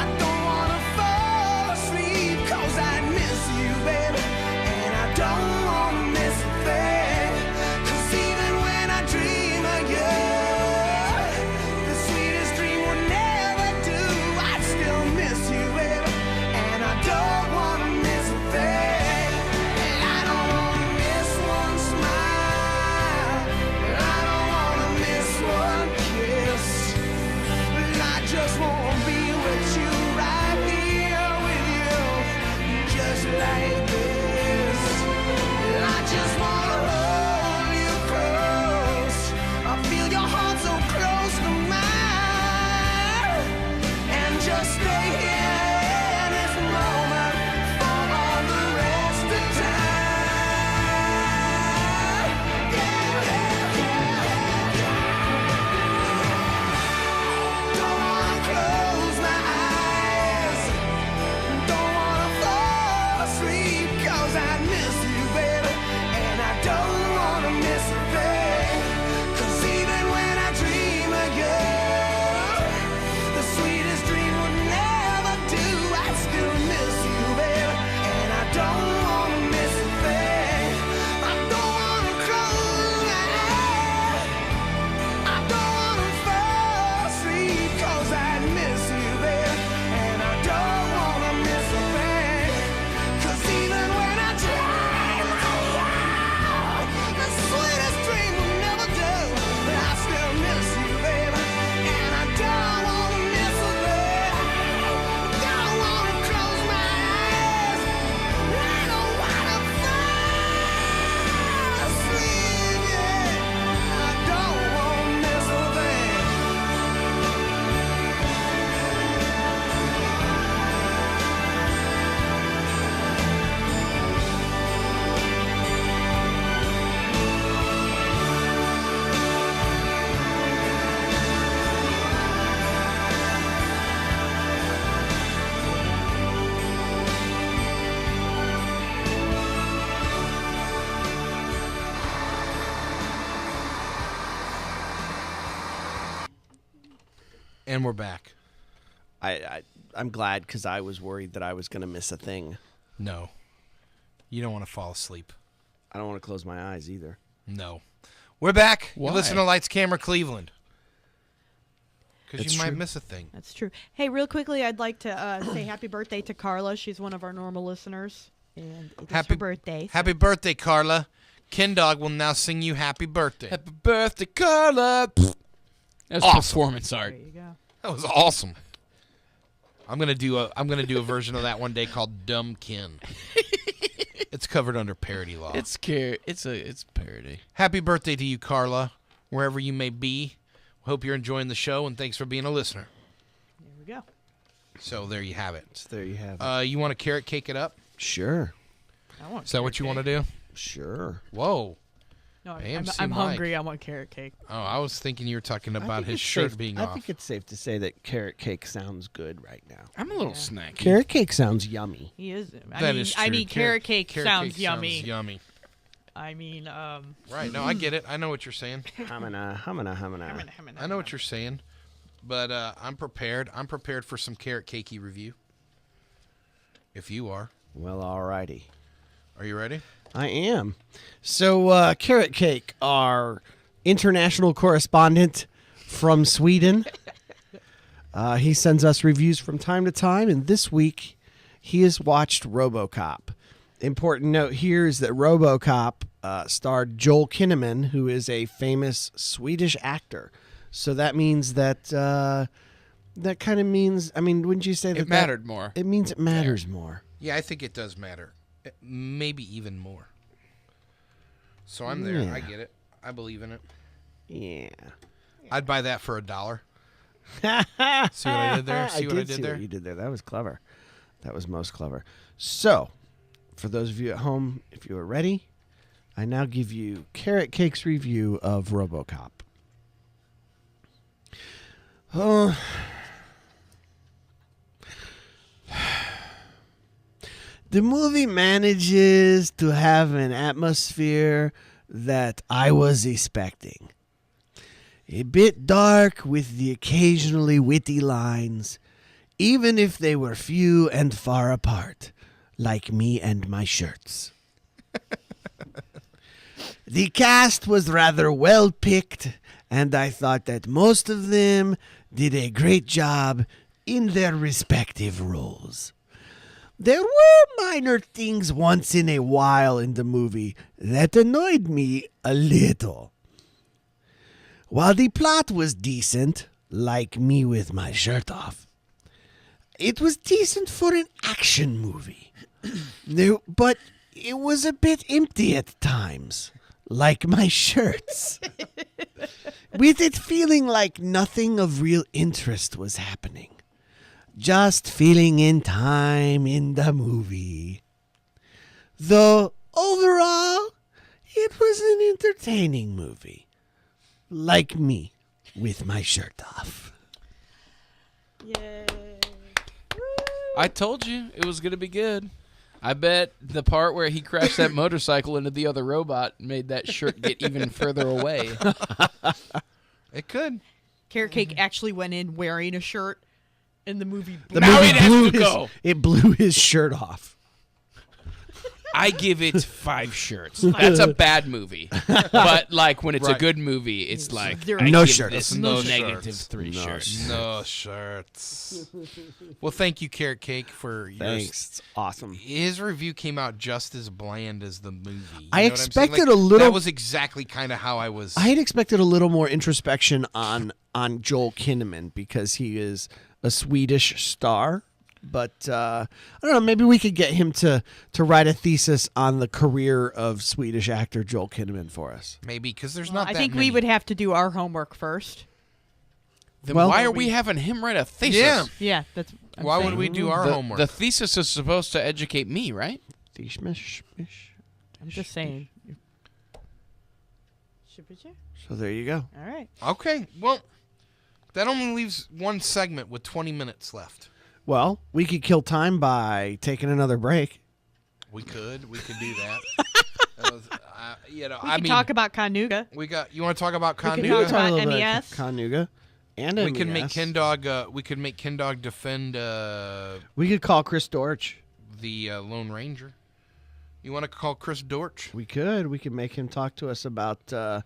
I don't wanna fall asleep, 'cause I miss you, baby, and I don't wanna miss a thing. 'Cause even when I dream of you, the sweetest dream will never do. I still miss you, baby, and I don't wanna miss a thing. And I don't wanna miss one smile, and I don't wanna miss one kiss. I just wanna be with you, right here with you, just like this. I just wanna hold you close. I feel your heart so close to mine, and just stay here in this moment for all the rest of time. Yeah, yeah, yeah, yeah. Don't wanna close my eyes, don't wanna fall asleep, 'cause I miss you, baby, and I don't wanna miss a thing. 'Cause even when I dream of you, the sweetest dream will never do. I still miss you, baby, and I don't wanna miss a thing. I don't wanna close my eyes, I don't wanna fall asleep, 'cause I miss you, baby, and I don't wanna miss a thing. 'Cause even when I dream of you, the sweetest dream will never do. But I still miss you, baby, and I don't wanna miss a thing. Don't wanna close my eyes, I don't wanna fall asleep, yeah. I don't wanna miss a thing. And we're back. I'm glad because I was worried that I was going to miss a thing. No. You don't want to fall asleep. I don't want to close my eyes either. No. We're back. Why? You listen to Lights, Camera, Cleveland. Because It's you might true. miss a thing. That's true. Hey, real quickly, I'd like to say happy birthday to Carla. She's one of our normal listeners, and it's her birthday. Happy birthday, Carla. Ken Dog will now sing you happy birthday. Happy birthday, Carla. That's Awesome. performance art. There you go. That was awesome. I'm gonna do a version of that one day called Dumb Ken. It's covered under parody law. It's parody. Happy birthday to you, Carla, wherever you may be. Hope you're enjoying the show, and thanks for being a listener. There we go. So there you have it. So there you have it. You want to carrot cake it up? Sure. I want Is that what you want to do? Sure. Whoa. No, AMC I'm Mike. hungry. I want carrot cake. Oh, I was thinking you were talking I about think his it's shirt safe- being I off. think it's safe to say that carrot cake sounds good right now. I'm a little snacky. Carrot cake sounds yummy. He is. That is I true. mean, carrot cake sounds yummy. Yummy. I mean, Right. No, I get it. I know what you're saying. Humana. I know what you're saying. But I'm prepared. I'm prepared for some carrot cakey review. If you are. Well, alrighty. Are you ready? I am. So, Carrot Cake, our international correspondent from Sweden, he sends us reviews from time to time, and this week he has watched RoboCop. Important note here is that RoboCop starred Joel Kinnaman, who is a famous Swedish actor. So that means that that kind of means, I mean, wouldn't you say that It mattered more. It means it matters more. Yeah, I think it does matter. Maybe even more. So I'm there. Yeah. I get it. I believe in it. Yeah. I'd buy that for $1. See what I did there? See what I did there? What you did there. That was clever. That was most clever. So, for those of you at home, if you are ready, I now give you Carrot Cake's review of RoboCop. Oh. The movie manages to have an atmosphere that I was expecting. A bit dark with the occasionally witty lines, even if they were few and far apart, like me and my shirts. The cast was rather well picked, and I thought that most of them did a great job in their respective roles. There were minor things once in a while in the movie that annoyed me a little. While the plot was decent, like me with my shirt off, it was decent for an action movie. But it was a bit empty at times, like my shirts. With it feeling like nothing of real interest was happening. Just filling in time in the movie. Though, overall, it was an entertaining movie. Like me, with my shirt off. Yay. I told you it was going to be good. I bet the part where he crashed that motorcycle into the other robot made that shirt get even further away. It could. Carrot Cake actually went in wearing a shirt, and the movie. The Now movie it has blew to go. it blew his shirt off. I give it 5 shirts. That's a bad movie. But, like, when it's a Right. good movie, it's like, Zero. I No give shirts. this No negative shirts. 3 shirts. No shirts. Well, thank you, Carrot Cake, for your. Thanks. It's awesome. His review came out just as bland as the movie. You I know what I'm saying? expected a little- That was exactly kind of how I was. I had expected a little more introspection on Joel Kinnaman because he is a Swedish star. But I don't know. Maybe we could get him to write a thesis on the career of Swedish actor Joel Kinnaman for us. Maybe because there's Well, not. I that think many. we would have to do our homework first. Then Well- why are we having him write a thesis? Yeah. Yeah, that's. I'm Why would saying. we do our homework? The thesis is supposed to educate me, right? I'm just saying. So there you go. All right. Okay. Well, that only leaves one segment with 20 minutes left. Well, we could kill time by taking another break. We could do that. That was, We I can mean, talk about Canuga. we got. You want to talk about We can Canuga? talk about a little bit MES. of Canuga and We can make MES. Ken Dog. We could make Ken Dog defend We could call Chris Dortch. the Lone Ranger. You want to call Chris Dortch? We could. We could make him talk to us about the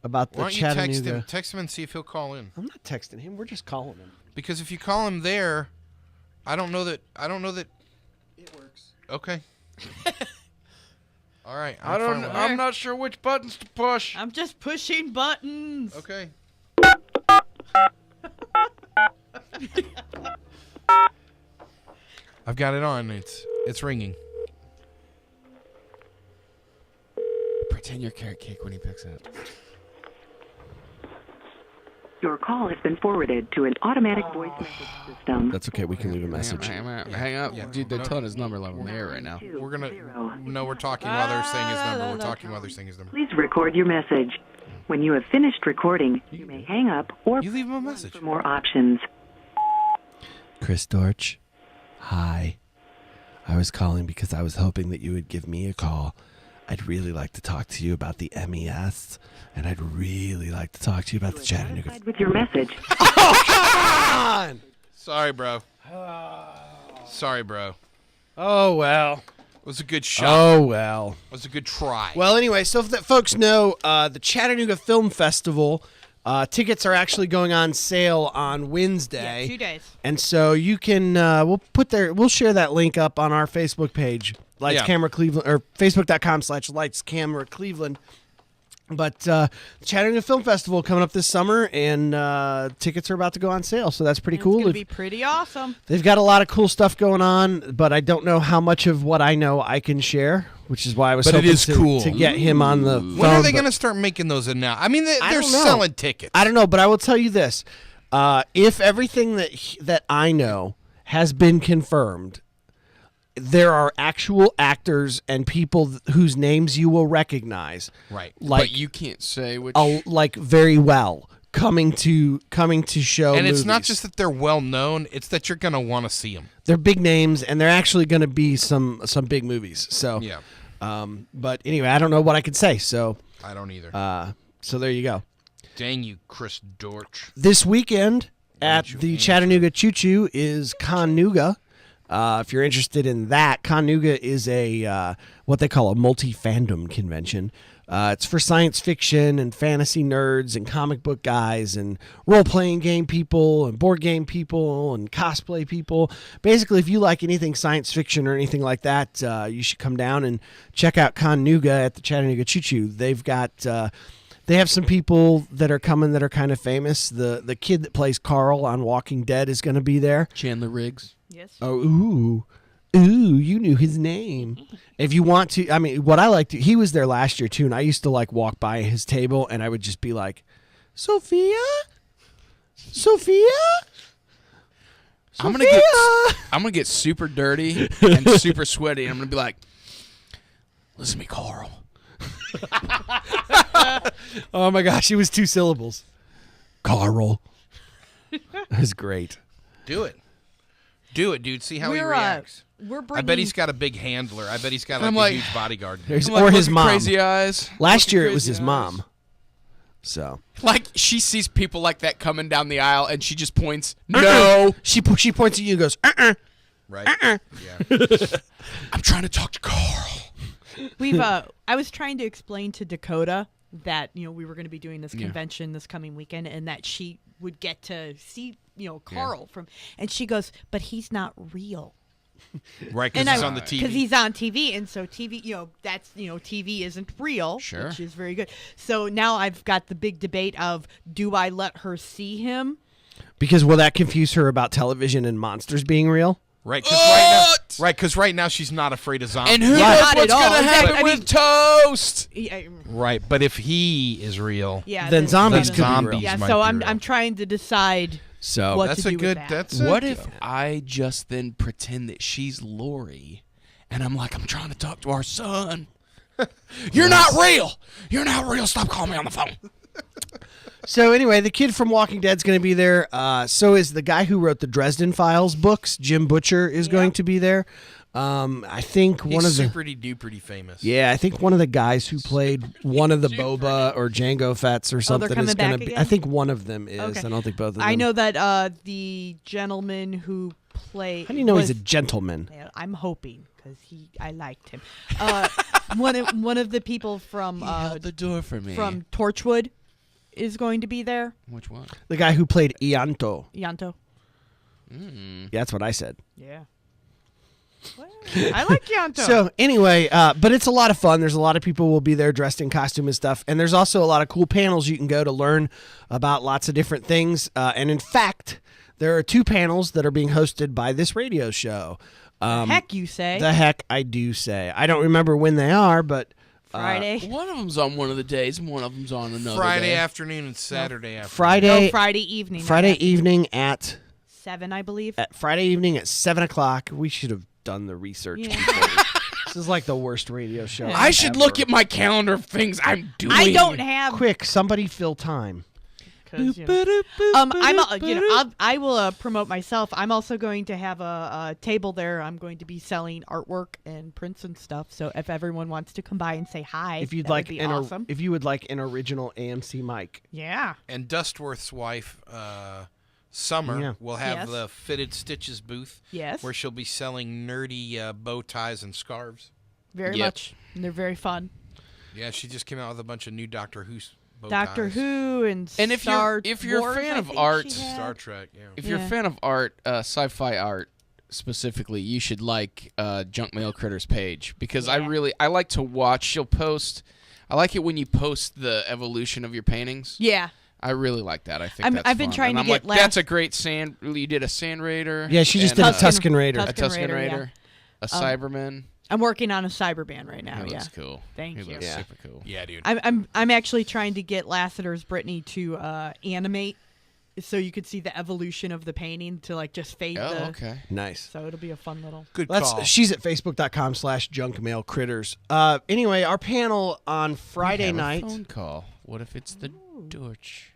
Why don't you Chattanooga. text him? Text him and see if he'll call in. I'm not texting him. We're just calling him. Because if you call him there, I don't know that. It works. Okay. All right. I I'm don't. fine with I'm not sure which buttons to push. I'm just pushing buttons. that. Okay. I've got it on. It's ringing. Pretend you're Carrot Cake when he picks up. Your call has been forwarded to an automatic voice message system. That's okay. We can leave a message. Hang up. Yeah. Dude, they're telling his number level in the air right now. We're gonna. No, we're talking while they're saying his number. We're talking while they're saying his number. Please record your message. When you have finished recording, you may hang up or You leave him a message. for more options. Chris Dortch. Hi. I was calling because I was hoping that you would give me a call. I'd really like to talk to you about the MES, and I'd really like to talk to you about the Chattanooga. Satisfied with your message. Sorry, bro. Sorry, bro. Oh, well. It was a good shot. Oh, well. It was a good try. Well, anyway, so that folks know, the Chattanooga Film Festival, tickets are actually going on sale on Wednesday. Yeah, 2 days. And so you can, we'll share that link up on our Facebook page, Lights Yeah. Camera Cleveland, or facebook.com/Lights Camera Cleveland. But Chattanooga Film Festival coming up this summer, and tickets are about to go on sale, so that's pretty It's cool. gonna be pretty awesome. They've got a lot of cool stuff going on, but I don't know how much of what I know I can share which is why I was But it hoping is cool. to get him on the phone. When are they but going to start making those now? I mean, they're don't know. selling tickets. I don't know, but I will tell you this: if everything that I know has been confirmed, there are actual actors and people whose names you will recognize, Right. like But you can't say which. like very well coming to show. And it's not movies. just that they're well known; it's that you're going to want to see them. They're big names, and they're actually going to be some big movies. So Yeah, but anyway, I don't know what I could say. So I don't either. so there you go. Dang you, Chris Dortch. This weekend at you the answer? Chattanooga Choo Choo is Connuga. If you're interested in that, Connuga is a what they call a multi-fandom convention. It's for science fiction and fantasy nerds and comic book guys and role-playing game people and board game people and cosplay people. Basically, if you like anything science fiction or anything like that, you should come down and check out Connuga at the Chattanooga Choo Choo. They've got they have some people that are coming that are kind of famous. The kid that plays Carl on Walking Dead is going to be there. Chandler Riggs. Yes. Oh, ooh, you knew his name. If you want to, I mean, what I like to, he was there last year too, and I used to like walk by his table, and I would just be like, Sophia. I'm gonna get super dirty and super sweaty, and I'm gonna be like, "Listen to me, Carl." Oh my gosh, it was 2 syllables. Carl. That was great. Do it, dude. See how he We're reacts. we're I bringing. bet he's got a big handler. I bet he's got I'm a like- huge bodyguard. There's, I'm like, or his looking mom. Crazy eyes. Last Looking year it was crazy his eyes. mom. So Like she sees people like that coming down the aisle, and she just points. No, she points at you and goes, Right? Yeah. I'm trying to talk to Carl. We've I was trying to explain to Dakota that we were going to be doing this convention this coming weekend, and that she would get to see Carl from, and she goes, but he's not real. Right, because he's on the TV. Because he's on TV, and so TV, that's TV isn't real, Sure. which is very good. So now I've got the big debate of, do I let her see him? because will that confuse her about television and monsters being real? Right, because right now she's not afraid of zombies. And who knows Not what's at all. gonna happen I mean- with Toast? Right, but if he is real, Then zombies then could be real. zombies Yeah, might so be I'm real. trying to decide So what That's to a do good. with that. That's a What good- if I just then pretend that she's Lori, and I'm like, I'm trying to talk to our son. You're not real. You're not real. Stop calling me on the phone. So anyway, the kid from Walking Dead's going to be there. So is the guy who wrote the Dresden Files books. Jim Butcher is going to be there. I think He's one of the super-duper famous. I think one of the guys who played one of the Boba or Jango Fett's or something coming is going to back be. again? I think one of them is. Okay. I don't think both of them. I know that the gentleman who played. How do you know he's was- a gentleman? Yeah, I'm hoping because I liked him. One of the people from Held the door for me. from Torchwood is going to be there. Which one? The guy who played Ianto. Yanto. Yeah, that's what I said. Yeah. Well, I like Yanto. So anyway, but it's a lot of fun. There's a lot of people will be there dressed in costume and stuff, and there's also a lot of cool panels you can go to learn about lots of different things. And in fact, there are 2 panels that are being hosted by this radio show. heck, you say The heck I do say. I don't remember when they are, but Friday. One of them's on one of the days, and one of them's on another Friday day. afternoon and Saturday afternoon. Friday Friday evening. Friday at evening at 7, I believe. Friday evening at 7:00. We should have done the research. Yeah. before. This is like the worst radio show. I should ever. look at my calendar of things I'm doing. I don't have. Quick, somebody fill time. 'Cause, I will promote myself. I'm also going to have a table there. I'm going to be selling artwork and prints and stuff. So if everyone wants to come by and say hi, If you'd that like would be an awesome. if you would like an original AMC mic. Yeah. And Dustworth's wife, Summer, Yeah. will have Yes. the Fitted Stitches booth. Yes. Where she'll be selling nerdy bow ties and scarves. Very Yep. much. And they're very fun. Yeah, she just came out with a bunch of new Doctor Who bow Doctor ties. Who and And if Star you're a Wars, fan I of think art, she had. Star Trek, yeah. If you're a Yeah. fan of art, sci-fi art specifically, you should like Junk Mail Critters page because I like to watch. She'll post. I like it when you post the evolution of your paintings. Yeah. I really like that. I think that's I've been fun. trying and to I'm get like, that's a great you did a Sand Raider. Yeah, she just and, did a Tusken Raider. a Tusken Raider, Raider, yeah. a Cyberman. I'm working on a Cyberband right now. He Yeah. looks cool. Thank He you. looks Yeah. super cool. Yeah, dude. I'm actually trying to get Lassiter's Brittany to animate, so you could see the evolution of the painting to like just fade the. Okay. Nice. So it'll be a fun little. Good call. She's at facebook.com/junkmailcritters. Anyway, our panel on Friday Have a night. phone call. What if it's the Dutch?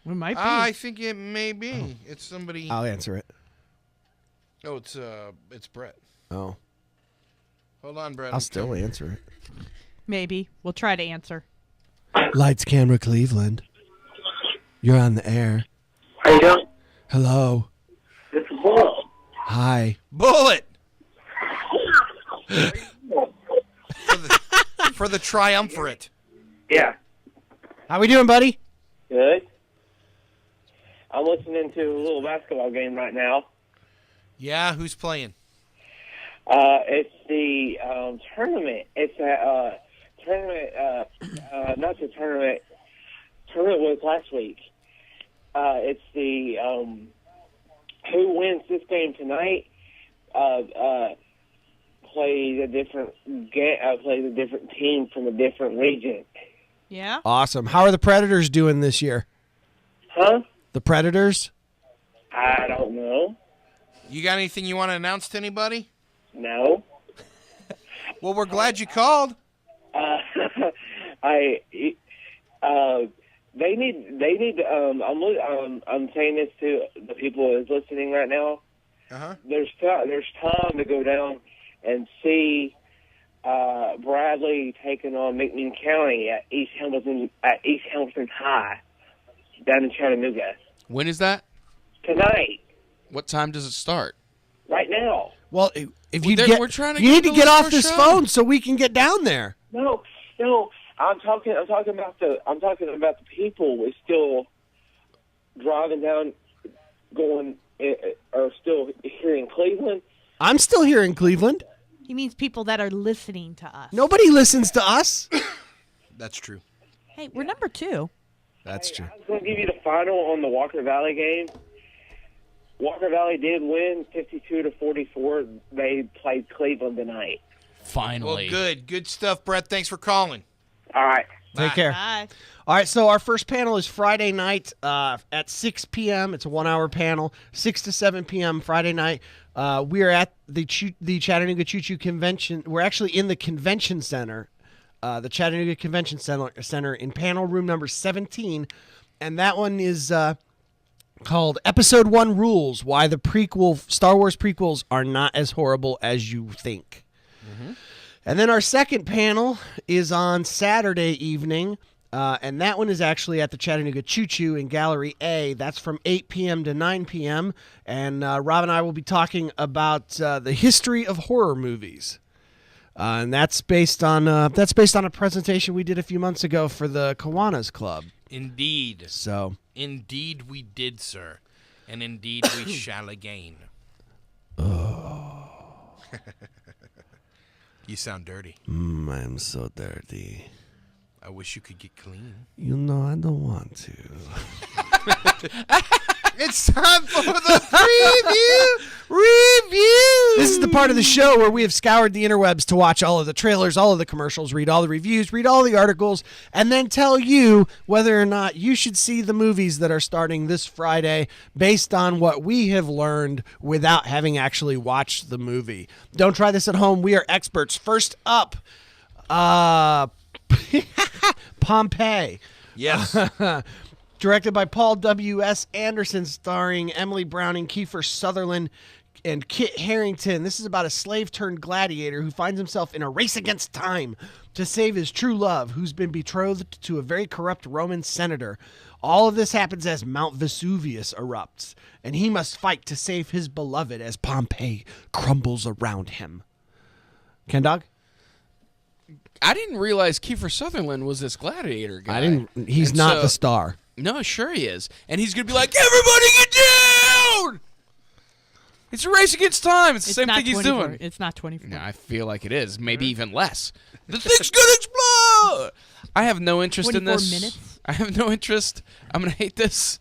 It might be. I think it may be. It's somebody. I'll answer it. Oh, it's Brett. Oh, Hold on, Brett. I'll still answer it. Maybe we'll try to answer. Lights, camera, Cleveland. You're on the air. How you doing? Hello. This is Bull. Hi. Bullet. for the triumvirate. Yeah. How we doing, buddy? Good. I'm listening to a little basketball game right now. Yeah, who's playing? It's the tournament. It's a tournament. Not the tournament. Tournament was last week. It's the who wins this game tonight. Play the different play the different team from a different region. Yeah. Awesome. How are the Predators doing this year? Huh? The Predators? I don't know. You got anything you want to announce to anybody? No. Well, we're glad you called. They need. I'm saying this to the people who's listening right now. Uh-huh. There's time to go down and see Bradley taking on McMinn County at East Hamilton High down in Chattanooga When is that? tonight. What time does it start? Right now. Well, if you we're trying to you need get to get the off listener this show. phone so we can get down there. No. I'm talking about the people who still driving down, going are still here in Cleveland. I'm still here in Cleveland. He means people that are listening to us. Nobody listens to us. That's true. Hey, we're number 2. That's true. I was going to give you the final on the Walker Valley game. Walker Valley did win 52-44. They played Cleveland tonight. Finally. Well, good stuff, Brett. Thanks for calling. All right. Take care. Bye. All right, so our first panel is Friday night at 6 p.m. It's a 1-hour panel, 6 to 7 p.m. Friday night. We are at the Chattanooga Choo Choo Convention. We're actually in the convention center, the Chattanooga Convention Center in panel room number 17, and that one is called Episode 1 Rules, Why the Star Wars prequels Are Not As Horrible As You Think. Mm-hmm. And then our second panel is on Saturday evening, and that one is actually at the Chattanooga Choo Choo in Gallery A. That's from 8 p.m. to 9 p.m., and Rob and I will be talking about the history of horror movies. And that's based on a presentation we did a few months ago for the Kiwanis Club. Indeed. So, Indeed we did, sir. And indeed we shall again. You sound dirty. I'm so dirty. I wish you could get clean. You know I don't want to. It's time for the review. This is the part of the show where we have scoured the interwebs to watch all of the trailers, all of the commercials, read all the reviews, read all the articles, and then tell you whether or not you should see the movies that are starting this Friday based on what we have learned without having actually watched the movie. Don't try this at home. We are experts. First up, Pompeii. Yes. Directed by Paul W.S. Anderson, starring Emily Browning, Kiefer Sutherland, and Kit Harington. This is about a slave-turned-gladiator who finds himself in a race against time to save his true love, who's been betrothed to a very corrupt Roman senator. All of this happens as Mount Vesuvius erupts, and he must fight to save his beloved as Pompeii crumbles around him. Ken Dog? I didn't realize Kiefer Sutherland was this gladiator guy. He's And not so- the star. No, sure he is. And he's going to be like, everybody get down! It's a race against time. It's the same not thing he's 24. doing. It's not 24. No, I feel like it is. Maybe even less. The thing's going to explode! I have no interest in 24 this. minutes? I have no interest. I'm going to hate this.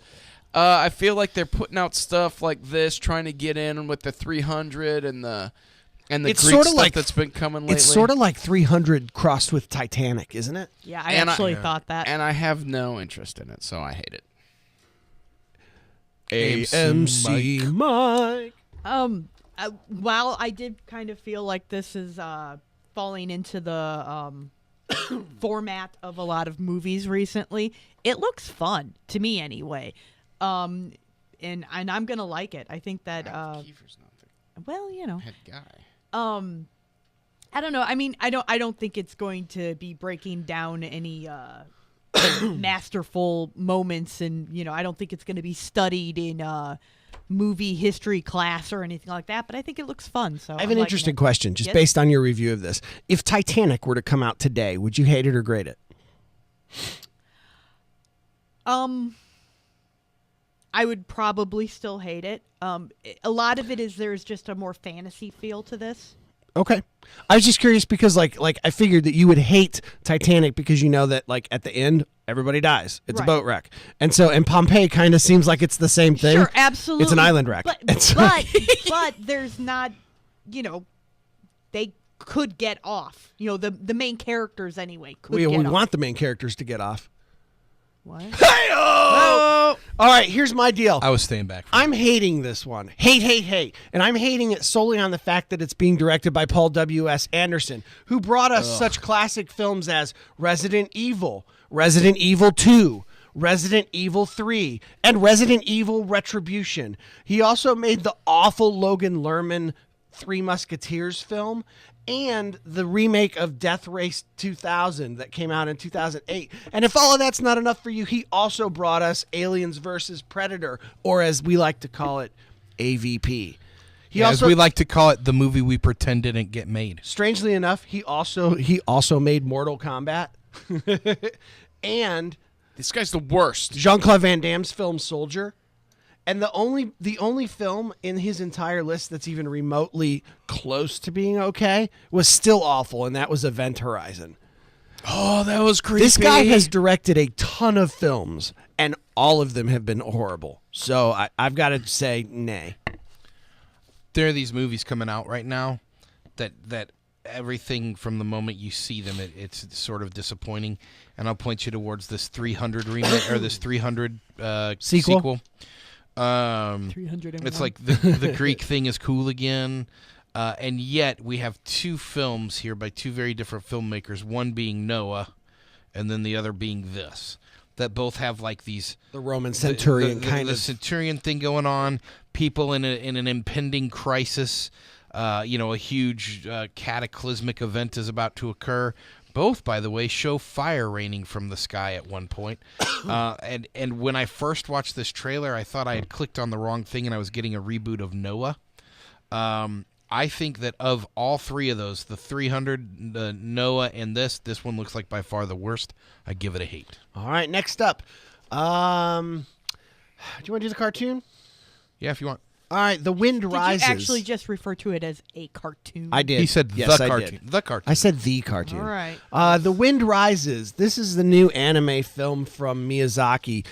I feel like they're putting out stuff like this, trying to get in with the 300 and the And the It's Greek sorta stuff like- that's been coming lately. It's sort of like 300 crossed with Titanic, isn't it? Yeah, I And actually thought that. And I have no interest in it, so I hate it. AMC Mike. While I did kind of feel like this is falling into the format of a lot of movies recently, it looks fun to me anyway. And I'm gonna like it. I think that Kiefer's not the well, you know, head guy. I don't know. I mean, I don't think it's going to be breaking down any masterful moments, and you know, I don't think it's going to be studied in movie history class or anything like that. But I think it looks fun. So I have an interesting question, just based on your review of this. If Titanic were to come out today, would you hate it or grade it? I would probably still hate it. A lot of it is there's just a more fantasy feel to this. Okay. I was just curious because like I figured that you would hate Titanic because you know that like at the end everybody dies. It's a Right. boat wreck. And Pompeii kind of seems like it's the same thing. Sure, absolutely. It's an island wreck. But And so- but there's not, you know, they could get off. You know, the main characters anyway could we get off. want the main characters to get off. What? Hey-oh! All right, here's my deal. I was staying back. I'm hating this one. Hate. And I'm hating it solely on the fact that it's being directed by Paul W.S. Anderson, who brought us such classic films as Resident Evil, Resident Evil 2, Resident Evil 3, and Resident Evil Retribution. He also made the awful Logan Lerman Three Musketeers film and the remake of Death Race 2000 that came out in 2008. And if all of that's not enough for you, he also brought us Aliens versus Predator, or as we like to call it, AVP. As we like to call it, the movie we pretend didn't get made. Strangely enough, he also made Mortal Kombat. And This guy's the worst. Jean-Claude Van Damme's film Soldier. And the only film in his entire list that's even remotely close to being okay was still awful, and that was Event Horizon. Oh, that was creepy. This guy has directed a ton of films, and all of them have been horrible. So I've got to say, nay. There are these movies coming out right now that everything from the moment you see them, it's sort of disappointing. And I'll point you towards this 300 remake or this 300 sequel. 301. It's like the Greek thing is cool again. And yet we have two films here by two very different filmmakers, one being Noah and then the other being this, that both have like these The Roman centurion the centurion thing going on, people in an impending crisis, a huge cataclysmic event is about to occur. Both, by the way, show fire raining from the sky at one point. And when I first watched this trailer, I thought I had clicked on the wrong thing and I was getting a reboot of Noah. I think that of all three of those, the 300, the Noah, and this one looks like by far the worst. I give it a hate. All right, next up. Do you want to do the cartoon? Yeah, if you want. All right, The Wind Rises. Did you actually just refer to it as a cartoon? I did. He said yes, the I cartoon. did. The cartoon. I said the cartoon. All right. The Wind Rises. This is the new anime film from Miyazaki.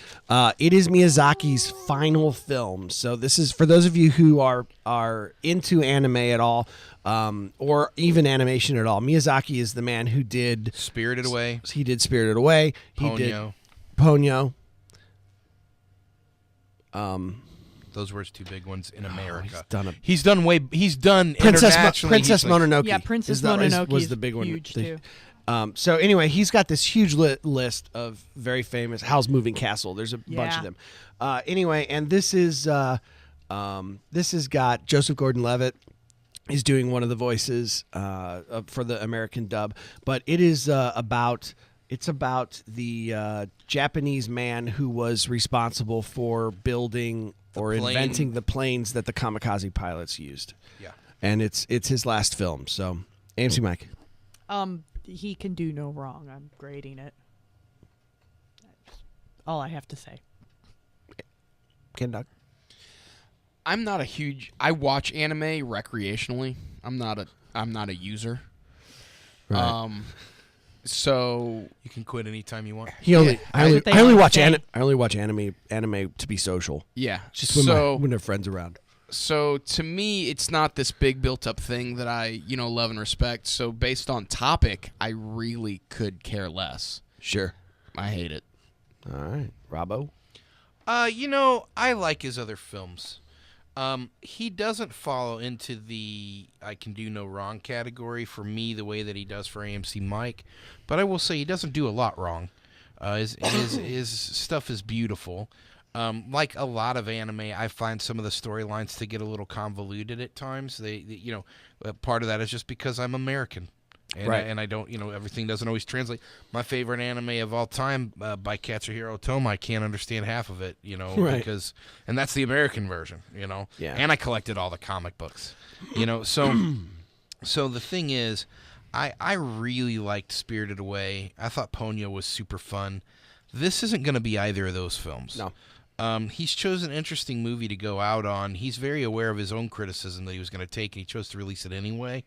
It is Miyazaki's final film. So this is for those of you who are into anime at all, or even animation at all. Miyazaki is the man who did Spirited Away. He did Spirited Away. He did Ponyo. Ponyo. Those were his two big ones in America. He's done He's done Princess internationally. Mononoke. Yeah, Princess is the- Mononoke was is the big one. huge, too. So anyway, he's got this huge list of very famous Howl's Moving Castle. There's a bunch of them. Anyway, and this has got Joseph Gordon-Levitt is doing one of the voices for the American dub, but it is about the Japanese man who was responsible for building or inventing the planes that the kamikaze pilots used. Yeah. And it's his last film. So, AMC Mike. He can do no wrong. I'm grading it. That's all I have to say. Ken Doug. I'm not a huge. I watch anime recreationally. I'm not a user. Right. So You can quit anytime you want. I only what they watch say. I only watch anime to be social. yeah. Just when I have friends around. So to me, it's not this big built-up thing that I, love and respect. So based on topic, I really could care less. Sure. I hate it. All right. Robbo? I like his other films. He doesn't fall into the I can do no wrong category for me the way that he does for AMC Mike, but I will say he doesn't do a lot wrong. His stuff is beautiful. Like a lot of anime, I find some of the storylines to get a little convoluted at times. Part of that is just because I'm American. And I don't, everything doesn't always translate. My favorite anime of all time by Katsuhiro Otomo, I can't understand half of it, because, and that's the American version, Yeah. And I collected all the comic books, so the thing is, I really liked Spirited Away. I thought Ponyo was super fun. This isn't going to be either of those films. No. He's chosen an interesting movie to go out on. He's very aware of his own criticism that he was going to take, and he chose to release it anyway.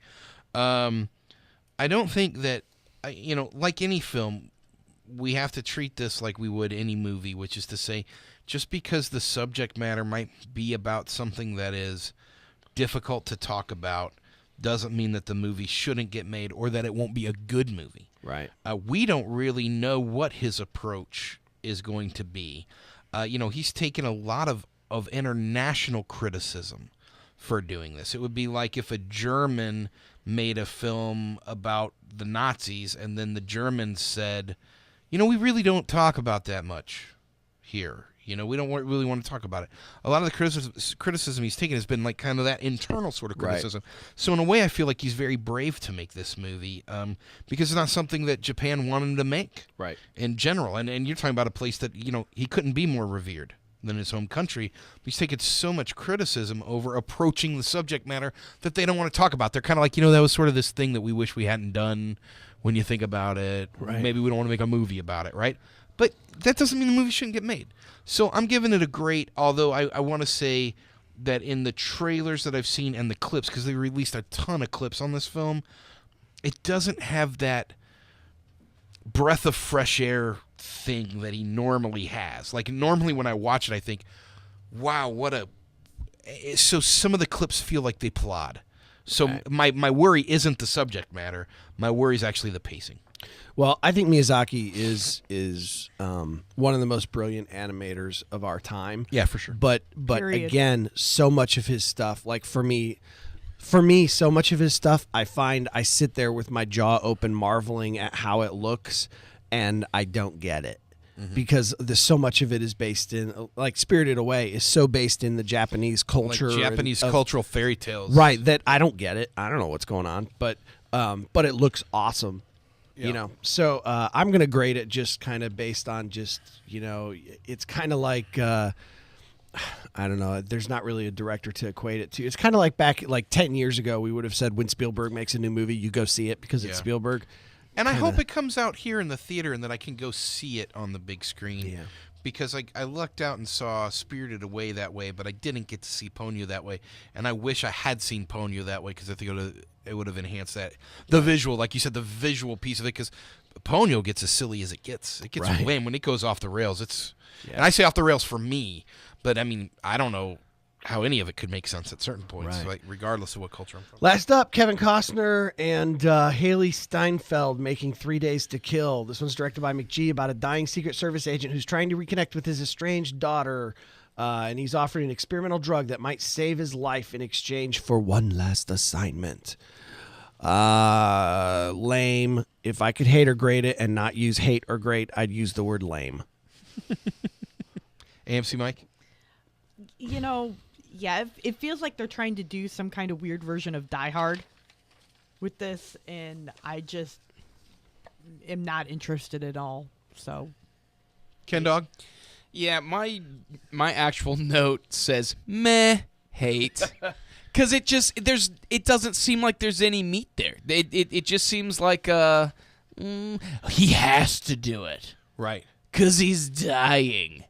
I don't think that, like any film, we have to treat this like we would any movie, which is to say, just because the subject matter might be about something that is difficult to talk about doesn't mean that the movie shouldn't get made or that it won't be a good movie. Right. We don't really know what his approach is going to be. He's taken a lot of international criticism for doing this. It would be like if a German made a film about the Nazis and then the Germans said, we really don't talk about that much here. We don't really want to talk about it. A lot of the criticism he's taken has been like kind of that internal sort of criticism. Right. So in a way, I feel like he's very brave to make this movie because it's not something that Japan wanted him to make in general. And you're talking about a place that, he couldn't be more revered than his home country. He's taken so much criticism over approaching the subject matter that they don't want to talk about. They're kind of like, that was sort of this thing that we wish we hadn't done when you think about it. Right. Maybe we don't want to make a movie about it, right? But that doesn't mean the movie shouldn't get made. So I'm giving it a great, although I want to say that in the trailers that I've seen and the clips, because they released a ton of clips on this film, it doesn't have that breath of fresh air thing that he normally has. Like normally when I watch it, I think, wow, so some of the clips feel like they plod. So my worry isn't the subject matter. My worry is actually the pacing. Well, I think Miyazaki is one of the most brilliant animators of our time. Yeah, for sure. But Period. Again, so much of his stuff, like for me, so much of his stuff, I find I sit there with my jaw open, marveling at how it looks, and I don't get it. Because so much of it is based in, like Spirited Away is so based in the Japanese culture. Like Japanese cultural fairy tales. Right, that I don't get it. I don't know what's going on, but it looks awesome. Yeah. So I'm going to grade it just kind of based on just, it's kind of like, I don't know, there's not really a director to equate it to. It's kind of like back like 10 years ago, we would have said when Spielberg makes a new movie, you go see it because it's Spielberg. And I hope it comes out here in the theater and that I can go see it on the big screen. Yeah. Because I lucked out and saw Spirited Away that way, but I didn't get to see Ponyo that way. And I wish I had seen Ponyo that way because I think it would have enhanced that. The visual, like you said, the visual piece of it, because Ponyo gets as silly as it gets. It gets lame when it goes off the rails. And I say off the rails for me, but I mean, I don't know how any of it could make sense at certain points, like regardless of what culture I'm from. Last up, Kevin Costner and Haley Steinfeld making 3 Days to Kill. This one's directed by McGee about a dying Secret Service agent who's trying to reconnect with his estranged daughter, and he's offered an experimental drug that might save his life in exchange for one last assignment. Lame. If I could hate or grade it and not use hate or great, I'd use the word lame. AMC Mike? Yeah, it feels like they're trying to do some kind of weird version of Die Hard with this, and I just am not interested at all. So, Ken Dog? Yeah, my actual note says meh hate. Because it doesn't seem like there's any meat there. It just seems like he has to do it. Right. Because he's dying.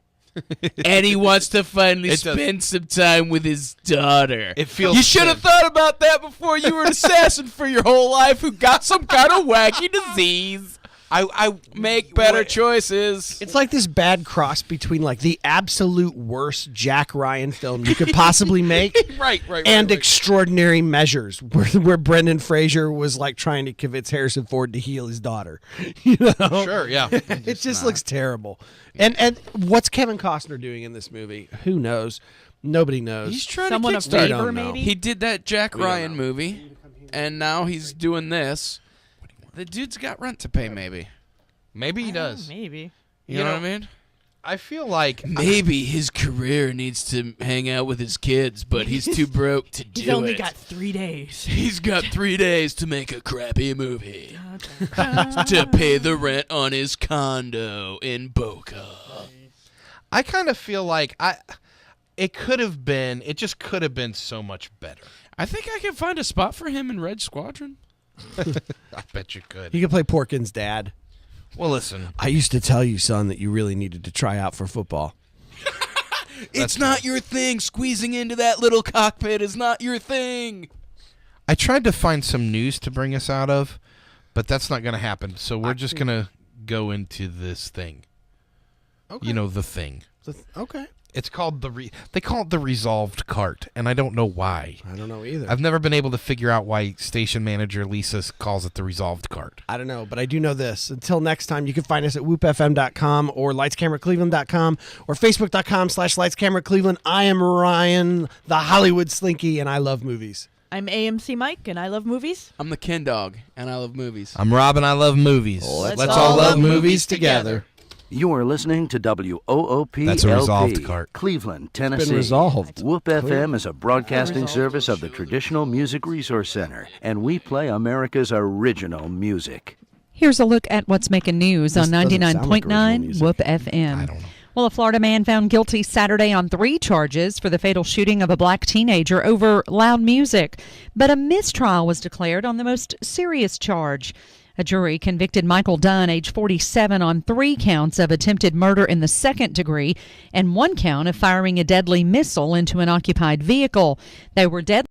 And he wants to finally spend some time with his daughter. It feels you should have thought about that before you were an assassin for your whole life who got some kind of wacky disease. I Make better choices. It's like this bad cross between like the absolute worst Jack Ryan film you could possibly make, right, and Extraordinary Measures, where Brendan Fraser was like trying to convince Harrison Ford to heal his daughter. You know? Sure, yeah. It just looks terrible. And what's Kevin Costner doing in this movie? Who knows? Nobody knows. He's trying Someone to a kickstart. favor, don't know. maybe? He did that Jack Ryan movie, and now he's doing this. The dude's got rent to pay, maybe. Maybe he does. Maybe. You know what I mean? I feel like Maybe his career needs to hang out with his kids, but he's too broke to do He's only it. got 3 days. He's got 3 days to make a crappy movie to pay the rent on his condo in Boca. I kind of feel like it just could have been so much better. I think I can find a spot for him in Red Squadron. I bet you could. He could play Porkins' dad. Well, listen, I used to tell you, son, that you really needed to try out for football. It's not your thing. Squeezing into that little cockpit is not your thing. I tried to find some news to bring us out of, but that's not going to happen. So we're just going to go into this thing. Okay. You know, the thing. Okay. It's called they call it the resolved cart, and I don't know why. I don't know either. I've never been able to figure out why station manager Lisa calls it the resolved cart. I don't know, but I do know this. Until next time, you can find us at whoopfm.com or lightscameracleveland.com or facebook.com/lightscameracleveland. I am Ryan, the Hollywood Slinky, and I love movies. I'm AMC Mike, and I love movies. I'm the Ken Dog, and I love movies. I'm Robin. I love movies. Let's all love movies together. You are listening to WOOP That's a resolved cart. Cleveland, Tennessee. resolved. Whoop FM is a broadcasting service of the Traditional Music Resource Center, and we play America's original music. Here's a look at what's making news on This doesn't sound like original 99.9 music. Whoop FM. I don't know. Well, a Florida man found guilty Saturday on 3 charges for the fatal shooting of a black teenager over loud music. But a mistrial was declared on the most serious charge. A jury convicted Michael Dunn, age 47, on 3 counts of attempted murder in the 2nd degree and 1 count of firing a deadly missile into an occupied vehicle. They were deadly.